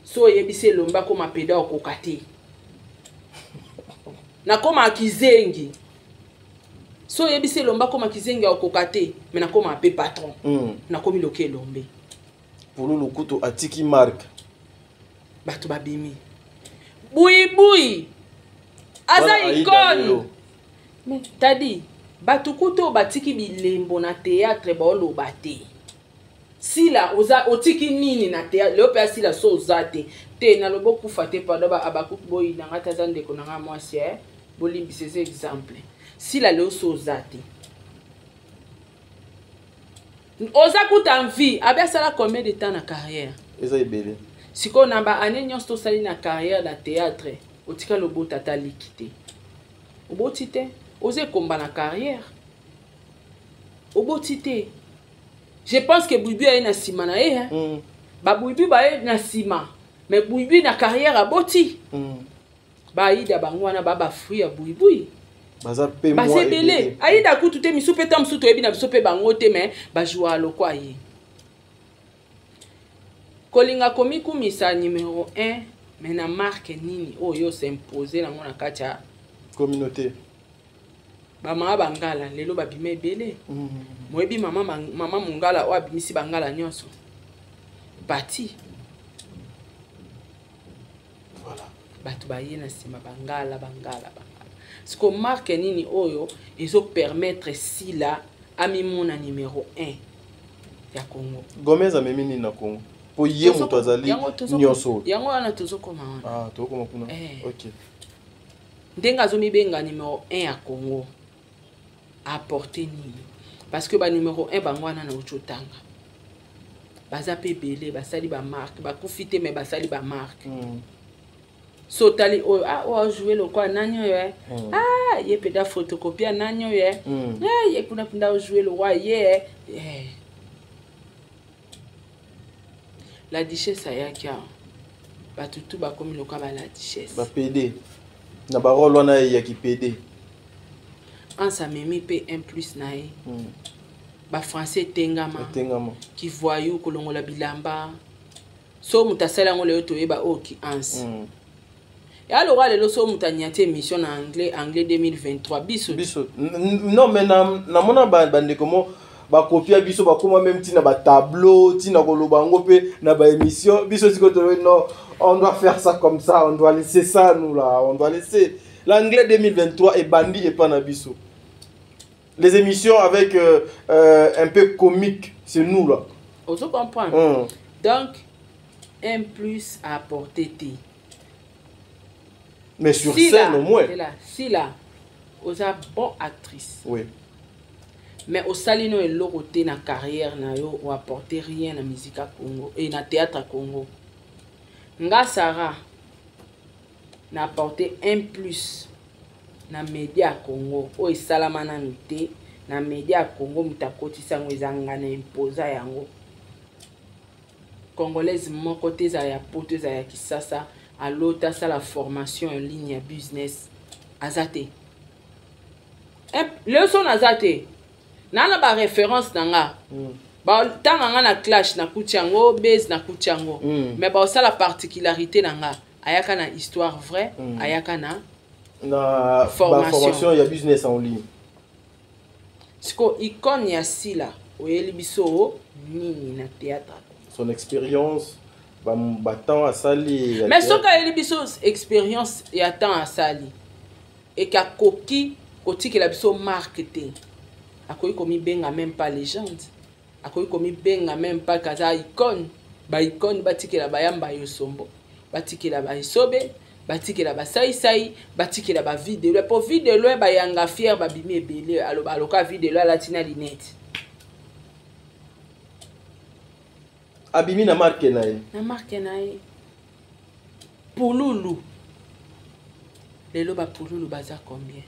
so yebise lomba koma PD okoka te na koma kizengi so yebise lomba koma kizengi okoka te mais na koma pe patron na komi loke lombe pour le kuto atiki marque bato babimi bui aza icône mais tadi bato kuto batiki bilembo na théâtre baoloba te sila oza otiki nini na théâtre leo pe sila so ozate te na lobo kufa te pardon ba abakuki boyi na ngata za ndeko na nga mwasi bolimbisa eza exemple sila leo so ozate oza kuta vie abe asala combien de temps na carrière eza ebele siko na ba année nyonso tosali na carrière na théâtre otika lobo tata likite oboti te oze komba na carrière oboti te. Je pense que Bouibi a une sima na ye ba Bouibi ba na sima mais Bouibi na carrière a boti ba ida bangwana ba fruit ya Bouibi baza pe moi ba sebele aida ku tout misu pe tam suto ebi na biso pe bango te mais ba joua lokwa ye kolinga komiku misa numéro 1 mais na marque nini oyo s'imposer na ngona kacha communauté bama bangala lelo babima ebele moyebi mama mungala o abimisi bangala nyonso bati voilà bato baye na sima bangala ce que marque nini oyo ezo permettre si la amimona numéro 1 ya Congo. Gomez a memi nini na Congo po ye moto azali nyonso yango wana tozokoma wana. Ah, tokoma kuna. OK. Ndenga zo mibenga numéro 1 ya Congo apporter nini parce que ba numéro 1 bango wana na uchotanga baza pe belé basali ba marque ba kufite mais basali ba marque. So tali o jouer le quoi nanyo ye. Ye peda photocopie nanyo ye. Ye kuna penda jouer le roi ye. La duchesse ayakia batutu ba komi le quoi ba la duchesse. Ba PD. Na ba rôle wana ya ki PD. Ansa memi pe 1+ na ye. Ba français tengama. Ki voyou kolongola bilamba. So mutasala ngole yo toyeba o ki ansi. Ya le roi le so mutanyate mission en anglais 2023 biso. Non mais na mona bande comment ba copia biso ba koma même tina ba tableau tina koloba ngo pe na ba émission biso siko to non on doit faire ça comme ça, on doit laisser ça nous là, on doit laisser l'anglais 2023 et bandi et pas na biso. Les émissions avec un peu comique, c'est nous là. On se comprend. Donc 1+ à apporter T. Mais sur scène au moins. Si là, vous êtes bonne actrice. Oui. Mais au salino et l'oroté na carrière na yo ou apporter rien na musique à Congo et na théâtre à Congo. Nga Sarah na apporter 1+ na média à Congo o esalama na nité na média à Congo mutakotisa ngwezanga na imposa yango. Congolaise mon côté za ya poto za ya kisasa à l'autre ça la formation en ligne business azate. Le son azate. Nana ba référence nanga. Ba tanga na clash na kuchango base na kuchango. Mais ba ça la particularité nanga ayaka na histoire vraie, ayaka na formation ya business en ligne. Siko icône ya sila oyeli biso nini na théâtre. Son expérience temps à sali. Mais ce qu'a eu biso expérience et temps à sali et qu'a coquille côté que la biso marketing. A quoi comme benga même pas légende. A quoi comme benga même pas kaza icône. Ba icône batiki la bayamba yosombo. Batiki la ba isobe, batiki la ba sai batiki la ba vidéo. Pour vidéo ba yanga fier ba bimi ebele aloka vidéo la latina linette. Abimi na marque nae. Na marque nae. Pululu. Lelo ba pululu baza combien?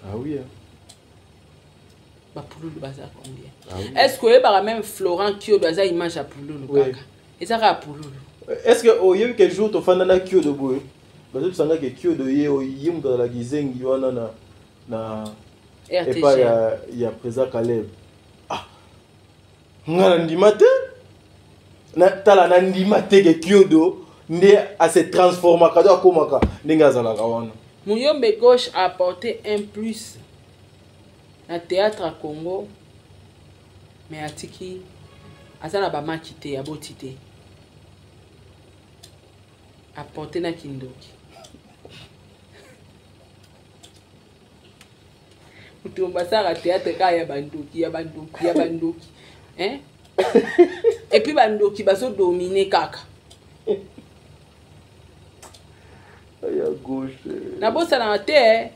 Ah oui. Ba pululu baza combien? Ah oui. Est-ce que ba même Florent Kyo baza image à pululu kaka? Ezaka à pululu. Est-ce que il y a eu quel jour to fanda na Kyo de boy? Parce que sanga que Kyo de ye mu la gizengi wana na RTG. Et pas il y a présent Caleb. Ngana ndimate na tala na ndimate ke Kyodo nde a se transforma kado akomaka ndenge zala kawana. Muyombe Gauche a apporté 1+ na théâtre à Congo mais atiki azana ba makite ya botité apporté na Kindoki. Mutumba sara théâtre ka ya bandoki. Hein? Et puis bando qui baso dominer kaka. Ya gauche. Na bossa na te.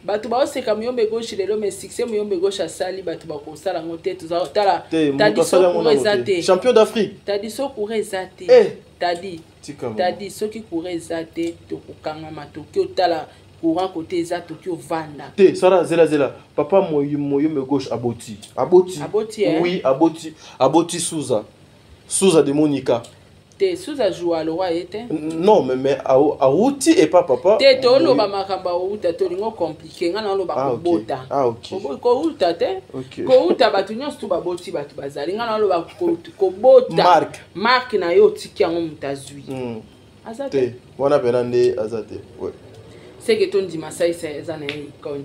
Batu ba oseka Muyombe Gauche lelo mais succès Muyombe Gauche a sali batu ba ko sala ngote tu tala. T'as dit so pour ezate. Champion d'Afrique. T'as dit so pour ezate. T'as dit so qui pour ezate to kokanga matoki otala courant côté ezate to ki ovanda. Te sara zela papa Muyombe Gauche aboti. Oui, aboti Souza de Monica. Te Souza joue à roi était. Non mais Aouti et pas papa. Te to lo ba makamba outa to lingo compliqué ngana lo ba kobota. Ah OK. Ko outa te. Ko outa batu nyonso to baboti batu bazali ngana lo ba kobota. Mark na yo tiki yango mutazui. Azate. Wana penande azate. Ouais. C'est que ton dimasai c'est za na icône.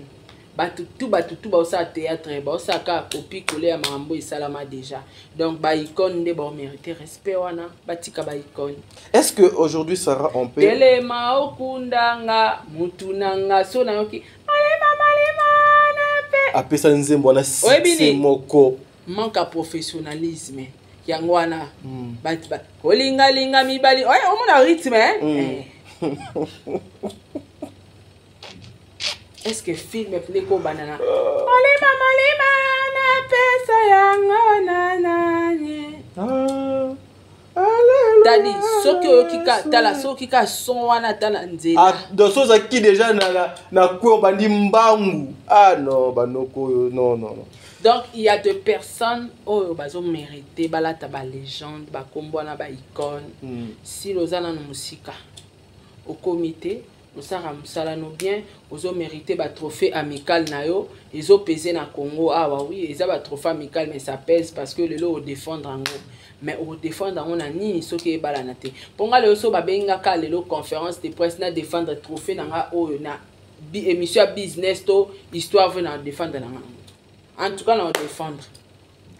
batutu baosala théâtre baosaka copie kole ya makambo esalama déjà donc baicone nde baomérite respect wana batika baicone. Est-ce que aujourd'hui Sarah on peut telema okundanga mutu nanga so nayoki malema na pe apesa nzembo na c'est moko manque à professionnalisme yango wana kolingalinga mibali oye omona rythme est-ce que film est ko banana malema na pesa yango nananye tadi soki okika tala soki ka son wana tala nzela dans soza qui déjà na ko bandi mbangu non banoko non. Donc il y a des personnes oh bazo mérité balata ba légende ba kombo na ba icône si lozana no musika au comité osara musala no bien ozo mérité ba trophée amical na yo ezo peser na Congo oui eza ba trophée amical mais ça pèse parce que le lot au défendre en gros mais au défendre on a ni soki ebala na te ponga le so ba benga ka le lot conférence de presse na défendre trophée na nga o na émission business to histoire veut na défendre na nga. En tout cas, on va défendre.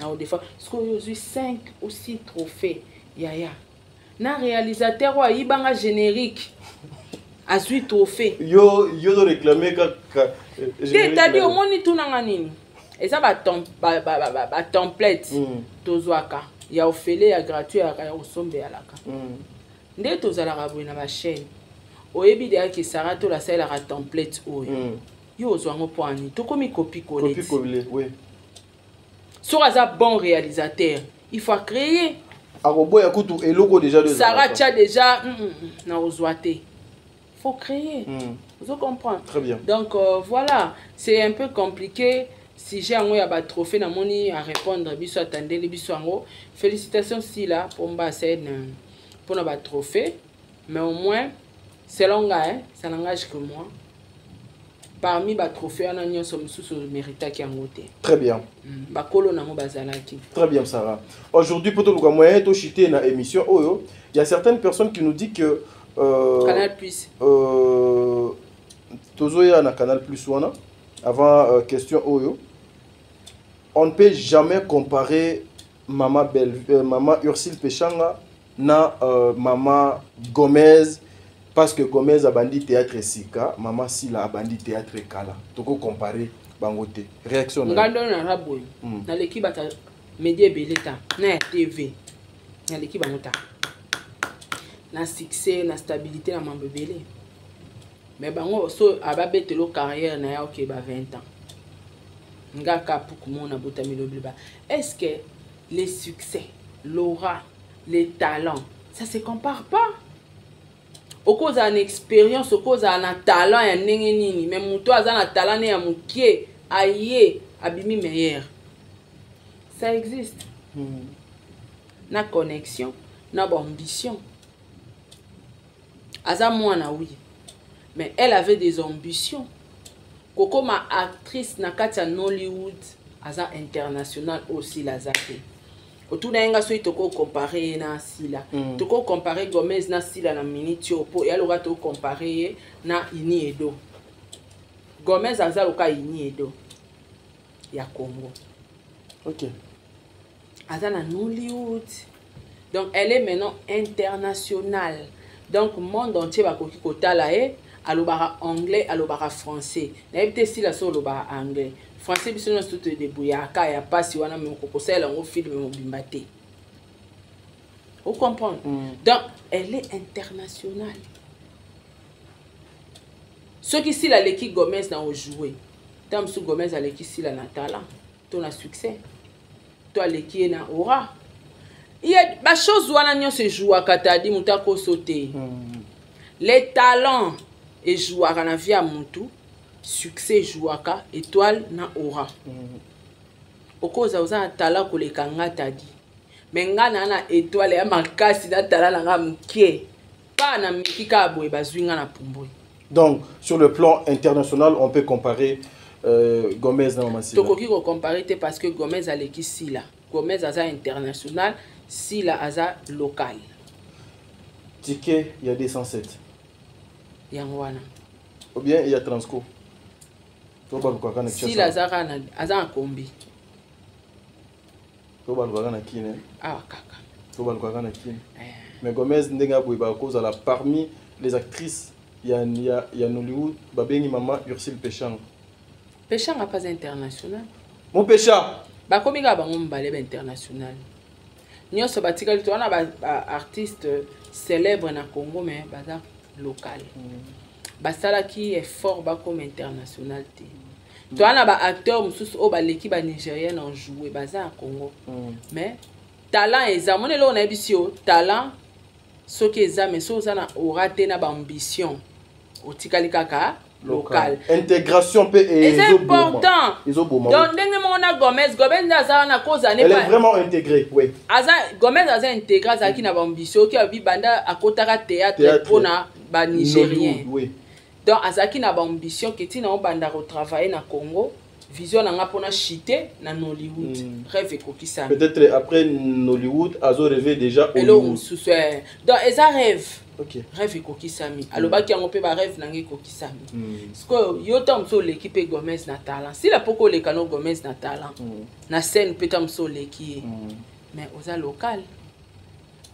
On défendre. Parce qu'on a eu 5 ou 6 trophées. Yaya. Na réalisateur ou ibanga générique. A 8 trophées. Yo do réclamer ka t'as dit au monde tout nanga nini. Et ça ba template. Tozwaka. Ya ofele ya gratuit ya osombe alaka. Nde tozala rabwe na ba chaîne. Oyebi de ki Sarah to la sala ra template oyo. Yo ozwango poani to komi copie coller oui sur un bon réalisateur il faut créer arobo ya kutu eloko déjà de Sarah tcha déjà na ozwate faut créer vous comprenez très bien donc voilà c'est un peu compliqué si j'ai un ba trophée na moni à répondre biso attendez biso ngo félicitations si là pour mba scène pour na ba trophée mais au moins selon gars ça n'engage que moi. Parmi les trophées, on a sous mérite qui a monté. Très bien. Très bien, Sarah. Aujourd'hui, pour tout le moyen de chiter dans l'émission, il y a certaines personnes qui nous disent que Canal Plus. Tozoya na Canal Plus wana. Avant question Oyo. On ne peut jamais comparer Maman Ursule Pechanga na Maman Gomez. Parce que Gomez a bandit théâtre Sika, Maman Sila a bandit théâtre Kala. Tu peux comparer bangote. Réaction. Ngando na raboy. Na l'équipe bata média beleta na TV. Na l'équipe bangota. Na succès, na stabilité na mambe belé. Mais bango so ababetelo carrière na ya OK ba 20 ans. Ngaka pour kumona botami lobliba. Est-ce que les succès, l'aura, les talents, ça se compare pas? Au cause d'une expérience, au cause d'un talent, ya ndenge nini, mais muto aza na talent ya mukie, aye, abimi meilleur. Ça existe. Na connexion, na ambition. Aza mwana oui. Mais elle avait des ambitions. Koko ma actrice na kati ya Nollywood, aza international aussi la zake. Autour d'un gars, tu peux comparer na Sila. Tu peux comparer Gomez na Sila na minitio po et alors tu comparer na Ini Edo. Gomez a zaloka Ini Edo. Ya Congo. OK. Azana Nollywood. Donc elle est maintenant internationale. Donc monde entier va koki kotala alobara anglais, alobara français. Na ebite Sila so alobara anglais. Français biso na tout débrouillaka ya pasi wana me kokosela ngo film mo bimbate. Vous comprenez? Donc elle est internationale. Ceux qui si la l'équipe Gomez na jouer. Tant sous Gomez a l'équipe si la na talent, ton a succès. Toi l'équipe na aura. Il y a ba chose wana nyo se joue à katadi mutako sauter. Les talents et jouer na via mutu. Succès jouaka étoile na aura. Okoza uza talent koleka ngata di. Mais ngana na étoile ya makasi na talent nga mkie. Pas na mikika boye bazwinga na pumbwe. Donc sur le plan international, on peut comparer Gomez na Maman Sila. Tokoki ko comparer parce que Gomez a l'équipe Sila. Gomez aza international, Sila aza local. Ticket, il y a 207. Yangwana. Ou bien il y a Transco. Si Lazara aza kombi. To balukaka na kine. Ah kaka. To balukaka na kine. Mais Gomez ndenga boiba cause la parmi les actrices il y a Nollywood babengi maman Ursule Péchang. Péchang n'est pas international. Mon Pécha. Ba komi ga bango mbale international. Nyonso batikali to wana ba artiste célèbre na Congo mais baza local. Basala qui est fort ba comme international te. To wana ba acteur mususu o ba l'équipe nigérienne en jouer baza à Congo. Mais talent eza monelo na ebisio talent soki eza mais so za na aura te na ba ambition. Otikali kaka local. Intégration c'est important. Donc ndenge Gomez ndaza na cause ane elle est vraiment intégrée, oui. Aza Gomez aza intégré aza ki na ba ambition ki abi banda akotaka théâtre pona ba nigérien. Oui. Donc azaki na ba ambition que tina banda retravailler na Congo, vision na nga pona chiter na Nollywood. Rêve kokisa. Peut-être après Nollywood azo rêvé déjà Hollywood. Donc eza rêve. OK. Rêve kokisami. Alobaki yango pe ba rêve nangi kokisami. Parce que yo tam so l'équipe Gomez na talent. Si la poko le kano Gomez na talent. Na scène peut tam so l'équipe. Mais oza local.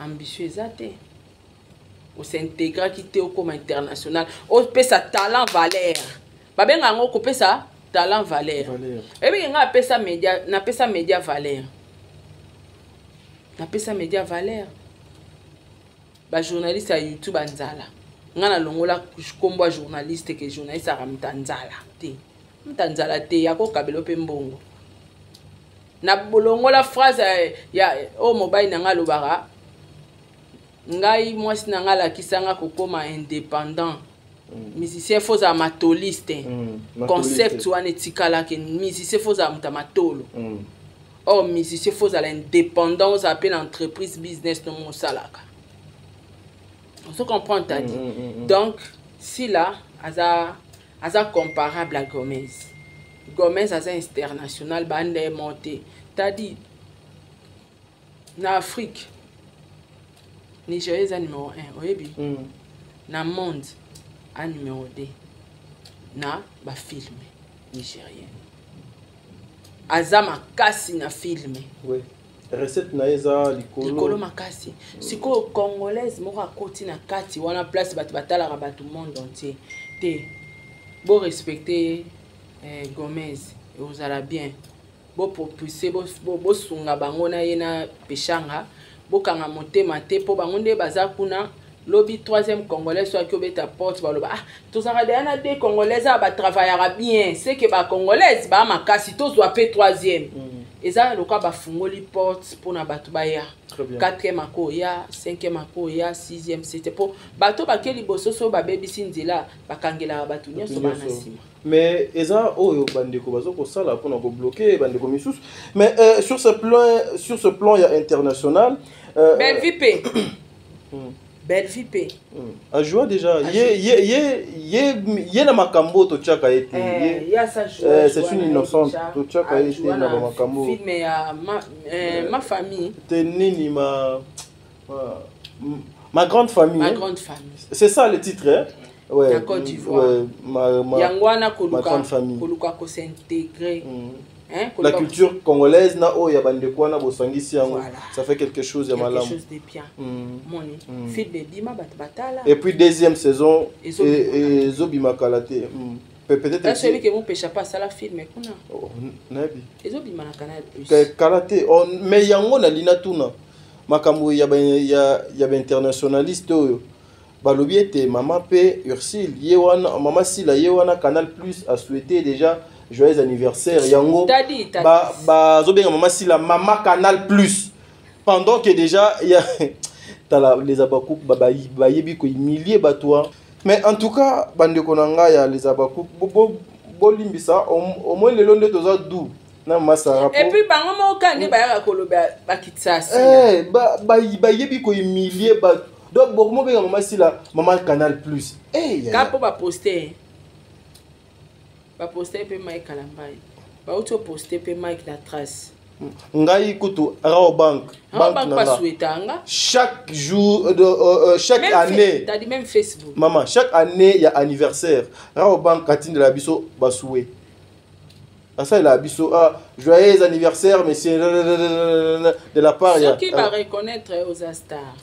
Ambitieux zate. On s'intègre qui te comme international. On peut sa talent valeur. Ba benga ngo ko pesa talent valeur. Et bien nga pesa média, na pesa média valeur. Na pesa média valeur. Ba journaliste à YouTube anzala. Nga na longola kombo journaliste que journaliste a mtanzala. Te. Mtanzala te yako kabelo pe mbongo. Na bolongola phrase ya o mobile na nga lobara. Ngai mwasi na nga la kisanga kokoma indépendant. Musicien faut za matoliste. Concept wana etikala ke musicien faut za mutamatolo. Oh musicien faut za l'indépendance appelle entreprise business no mosalaka. On se comprend t'as dit. Donc si là aza comparable à Gomez. Gomez aza international bande monté. T'as dit na Afrique Nigeria est numéro 1, oyebi. Na monde a numéro 2. Na ba film nigérien. Aza makasi na film. Oui. Recette na eza likolo makasi. Siko congolaise moko akoti na kati wana place batu batala ka batu monde entier. Te bo respecter Gomez et ozala bien. Bo propulser bo sunga bango na yena Péchanga. Bokanga motema te po bango nde baza kuna lobi troisième congolais soit ki obeta porte baloba ah tozaka deana de congolais ba travaillera bien c'est que ba congolaise ba makasi tozwa pe troisième eza loka ba fungoli porte pona batu baya quatrième ako ya cinquième ako ya sixième c'était po bato bakeli bososo ba bebisi nzela bakangela batu nyonso bana sima. Mais eza oyo bandeko bazoko sala pona ko bloquer bandeko misusu mais sur ce plan il y a international Belle VP. Belle VP. A joué déjà yé na makambo to chaka été c'est une innocente to chaka été na makambo film ma famille tenini ma grande famille. Ma grande famille. C'est ça le titre hein. Ouais. La Côte d'Ivoire. Ma grande famille. Koluka ko s'intégrer. Hein, la culture congolaise na o ya bandeko na bosangisi yango ça fait quelque chose ya malamu. Quelque chose de bien. Moni. Film de Bima batala. Et puis deuxième saison et Zobima Kalate. Peut-être là celui que mon pécha pas ça la film kuna. Oh, nabi. Ezobima na Canal Plus. Kalate mais yango na lina tuna. Makambo ya internationaliste oyo. Balobi ete mama pe Ursule yewana mama Sila yewana Canal Plus a souhaité déjà joyeux anniversaire yango ba zobenga mama Sila mama Canal Plus pendant que déjà il y a les abakou ba yebi ko humilier batwa mais en tout cas bande konanga ya les abakou bo limbisa au moins le long de toza dou na masa et puis bango mo kande ba ya koloba ba kitsasi ba yebi ko humilier ba donc beaucoup benga mama Sila mama Canal Plus kapo ba poster ba poster pe Mike Kalambai ba auto poster pe Mike na trace ngai kutu Rao Bank pas souhaitanga chaque jour chaque année t'as dit même Facebook maman chaque année il y a anniversaire Rao Bank katine la biso ba souhait ça il a biso joyeux anniversaire monsieur de la part ceux qui va reconnaître aux stars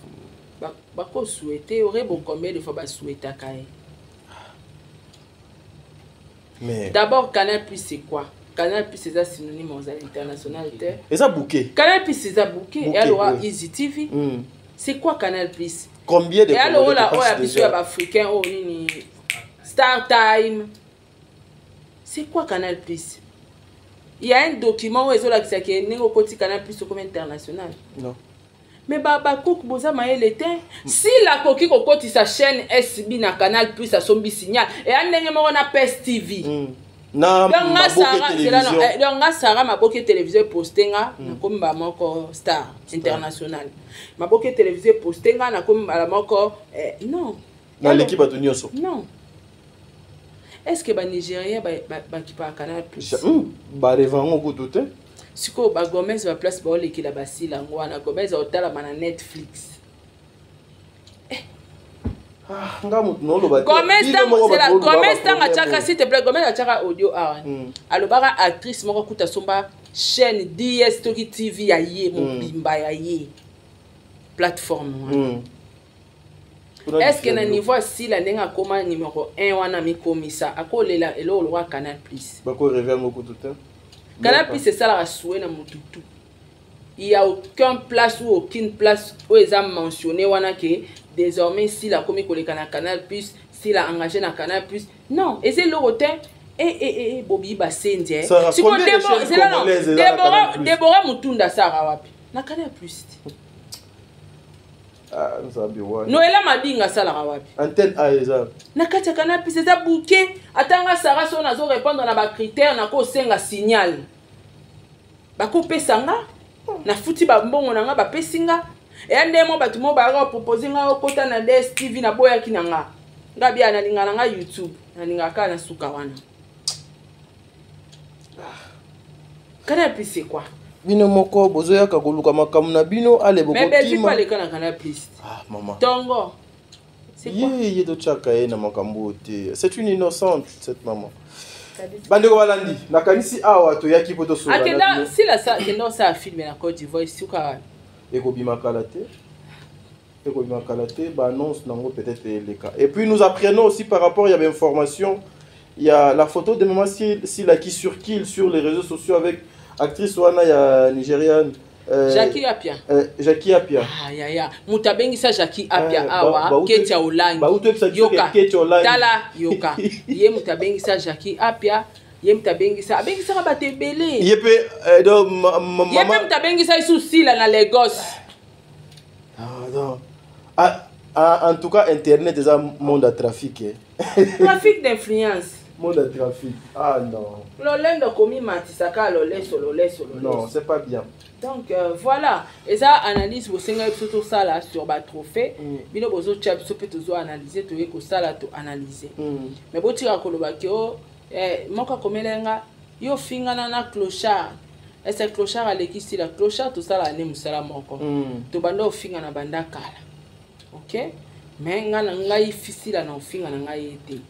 ba ko souhaiter aurait bon combien de fois ba souhaiter kai. Mais d'abord Canal Plus c'est quoi? Canal Plus c'est un synonyme aux international. Et ça bouquet. Canal Plus c'est un bouquet et alors Easy TV. C'est quoi Canal Plus? Combien de et alors là on a biso ya africain oh nini Star Time. C'est quoi Canal Plus? Il y a un document où ils ont l'accès qui est né au côté Canal Plus comme international. Non. Mais Baba Cook Boza Maël était. Si la coquille au côté sa chaîne SB na Canal Plus à son signal et un dernier on a PES TV. Na télévision. Donc Sarah ma boke télévision postinga na comme ba moko Star international. Ma boke télévision postinga na comme la moko non. Dans l'équipe à Tunioso. Non. Est-ce que les Nigériens qui parlent Canal Plus? Bah revango ko tout hein. Siko ba Gomez va place ba l'équipe la basi la ngwana Gomez hôtel na Netflix. Ngamu no lo ba. Gomez c'est la Gomez tanga chaka s'il te plaît Gomez chaka audio alobaka actrice moko kuta somba chaîne DS Toki TV ya ye mo bimba ya ye plateforme. Est-ce que na niveau si la nenga koma numéro 1 wana mi komisa akolela elo lo wa Canal Plus bako revient ngoko tout temps. Canal Plus c'est ça la souhait na mututu. Il y a aucune place ou aucune place où ils ont mentionné wana que désormais si la komi koleka na Canal Plus si la engagé na Canal Plus non et c'est le hôtel et Bobby Bassendia si on c'est là non Déborah Mutunda Sara wapi na Canal Plus. Noëlla Madinga sala wapi antenne a eza na kati ya Canal Plus eza bouquet atanga Sarah so nazo répondre na ba critères na ko senga signal bako pesanga na futi ba mbongo na nga ba pesinga e ande mo batu mo ba proposer nga okota na DSTV na boya kinanga nga bia na linga na nga YouTube na linga ka na suka wana. Canal Plus c'est quoi? Bino moko bozoya ka koluka makamu na bino ale boko kima. Mais pas les kana Canal Plus. Maman. Tongo. C'est quoi? Yé do chaka na makambo te. C'est une innocente cette maman. Bandeko balandi nakanisi awa to yaki poto so. Akenda si la ça kenda ça filmer na Côte d'Ivoire suka. Eko bima kalate. Eko bima kalate ba annonce nango peut-être les cas. Et puis nous apprenons aussi par rapport il y avait information il y a la photo de maman si la qui circule sur les réseaux sociaux avec actrice wana ya nigériane Jackie Apia. Jackie Apia. Ya. Mutabengi sa Jackie Apia awa ketia olangi. Ba uto yoka ketia olangi. Tala yoka. Ye mutabengi sa Jackie Apia. Ye mutabengi sa batebele. Ye pe do maman. Ye pe mutabengi sa souci là na Lagos. Non. En tout cas internet est un monde à trafic. Trafic d'influence. Monde à trafic. Ah non. Lolendo komi matisaka loleso. Non, c'est pas bien. Donc voilà, et ça analyse vous singa surtout ça là sur ba trophée. Bino bozo tchap so peut toujours analyser to yeko ça là to analyser. Mais botira koloba ke o moko komelenga yo fingana na clochard. Et ce clochard alekisi la clochard tout ça là ne musala moko. To bando fingana banda kala. OK? Mais ngana ngai fisila na fingana ngai ete.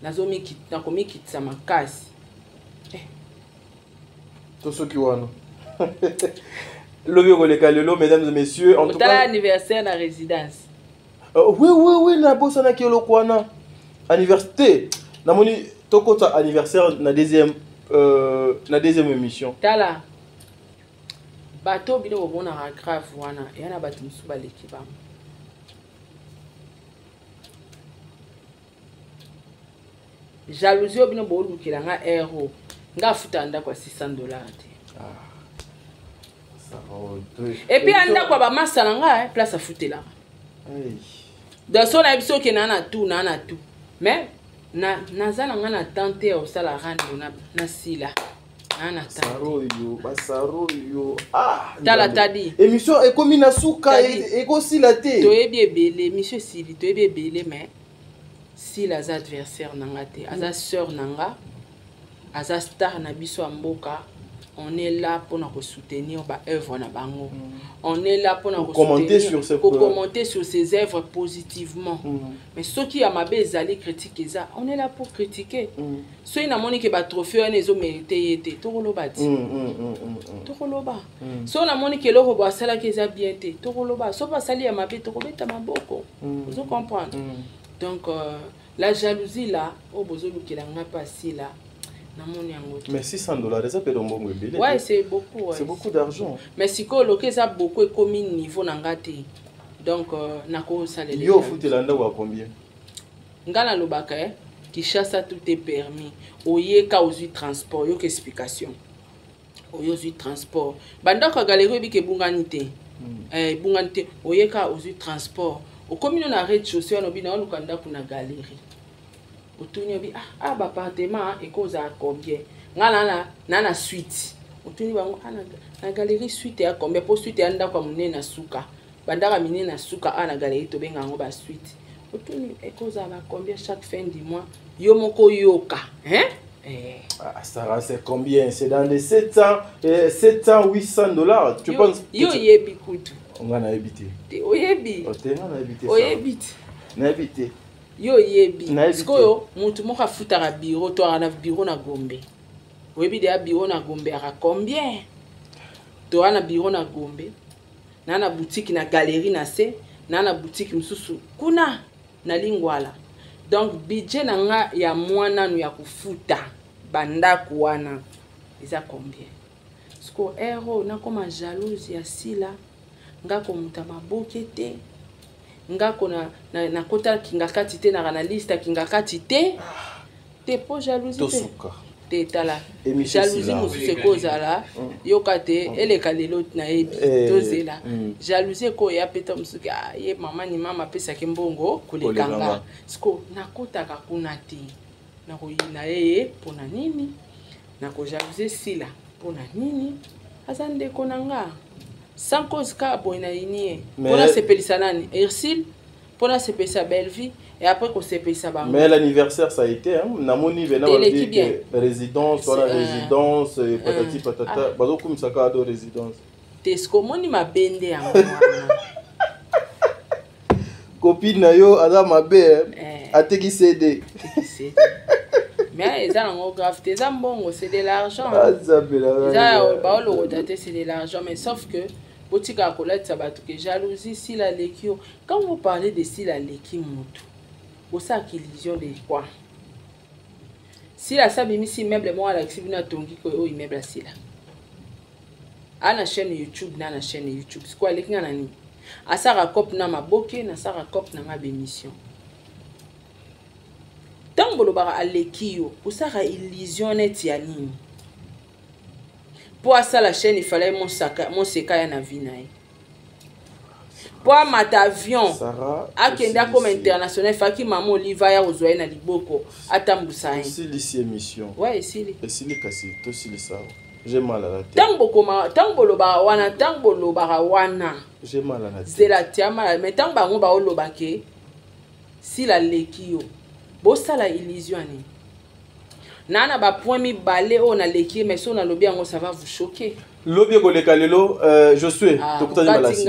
Nazomi na komi kitsa makasi. Tout ce qui wana. Lolo, mesdames et messieurs, en tout cas anniversaire na résidence. Oui, na bossa na kiolo kwana anniversaire. Na moni tokota anniversaire na deuxième émission. Tala. Bato bino bona grave wana, yana batu musuba lekiba. Jalousie obino bolu kilanga euro. Nga futa nda kwa $600. Et puis anda kwa ba masala nga place à fouter là. Dans son émission que nana tout. Mais nazala nga na tenter au sala rando na sila. Nana tante. Basaro yo. Tala tadi. Émission ekomi na suka eko sila te. Toyebi ebele, monsieur Sili, toyebi ebele mais si les adversaires nanga te, aza sœur nanga, aza star na biso mboka. on est là pour nous soutenir bah œuvre na bango. On est là pour nous commenter sur ces œuvres positivement. Mais ceux qui a ma base aller critiquer ça, on est là pour critiquer. Ceux qui n'a moni que ba trophée on les ont mérité été tokoloba ti. Tokoloba. Ceux qui n'a moni que leur ba sala que ça bien été tokoloba. Ceux pas sali à ma bête tokobeta maboko. Vous comprenez? Donc la jalousie là, au besoin que la n'a pas si là. Mais $600, ça peut être un bon billet. Ouais, c'est beaucoup. Ouais. C'est beaucoup d'argent. Mais si que ça beaucoup comme niveau n'angati. Donc nako ça les. Yo futelanda ou à combien? Ngana lobaka qui chasse tout est permis. Oye ka ozu transport, yo explication. Oyo ozu transport. Banda ka galerie bi ke bunganité. Bunganité, oye ka ozu transport. Au commune na rez-de-chaussée on obina lukanda kuna galerie. Otuni bi ba appartement et cause à combien ngala na suite otuni bango na galerie suite ya combien pour suite ya ndako munene na suka bandaka minene na suka na galerie to benga ngo ba suite otuni et cause à combien chaque fin du mois yo moko yoka Sarah, c'est combien? C'est dans les 700 $800. Tu penses yo yebi kutu on va habiter oyebi na habiter yo yebi sikoyo mutu moko afutaka bureau to ana bureau na Gombe oyebi de bureau na Gombe aka combien to ana bureau na Gombe na boutique na galerie na se na boutique msusu kuna na Lingwala. Donc budget na nga ya mwana nu ya kufuta banda kuana eza combien siko ero na koma jalouse ya sila nga ko mutama bokete nga kona na kota kingakati te na liste kingakati te te po jalousie tosuka te tala jalousie musu kozala yokate eleka lelo na ebi tozela jalousie ko ya peta musu ye mama ni mama pesa ke mbongo kolekanga siko nakotaka kuna te na koyina ye pona nini na ko jalousie sila pona nini azande konanga sans cause ka boina inie pour la sepelisa nani Ersil pour la sepelisa belle vie et après qu'on sepelisa bango. Mais l'anniversaire ça a été na moni vena résidence voilà résidence patati patata bazo comme ça ka do résidence tesco moni mabende yango copine na yo ada mabe ateki CD mais ça non grave t'es un bon c'est de l'argent ça ba le c'est de l'argent mais sauf que botika kolata sabatu que jalousie si la lekio quand vous parlez de si la leki mutu au sac illusion de quoi si la sabimi si meuble moi la xibina tongi ko o immeuble si la ana chaîne YouTube na chaîne YouTube c'est quoi leki na ni asara cop na maboke na sara cop na ma bémission tant bolobara alekio usaka illusion net ya nini pour ça la chaîne il fallait mon seka ya na vie nae pour mata avion akenda comme international faki maman Oliva ya ozoya na liboko atambusa hein c'est l'ici émission ouais c'est kasi to c'est ça j'ai mal à la tête tant bolobara wana j'ai mal à la tête zela tiama mais tant bango ba olobake si la lekio bosa la illusion ani nana ba point mi balé on a leki mais son na lobi yango ça va vous choquer lobi ko le kalelo je suis to kutani malasi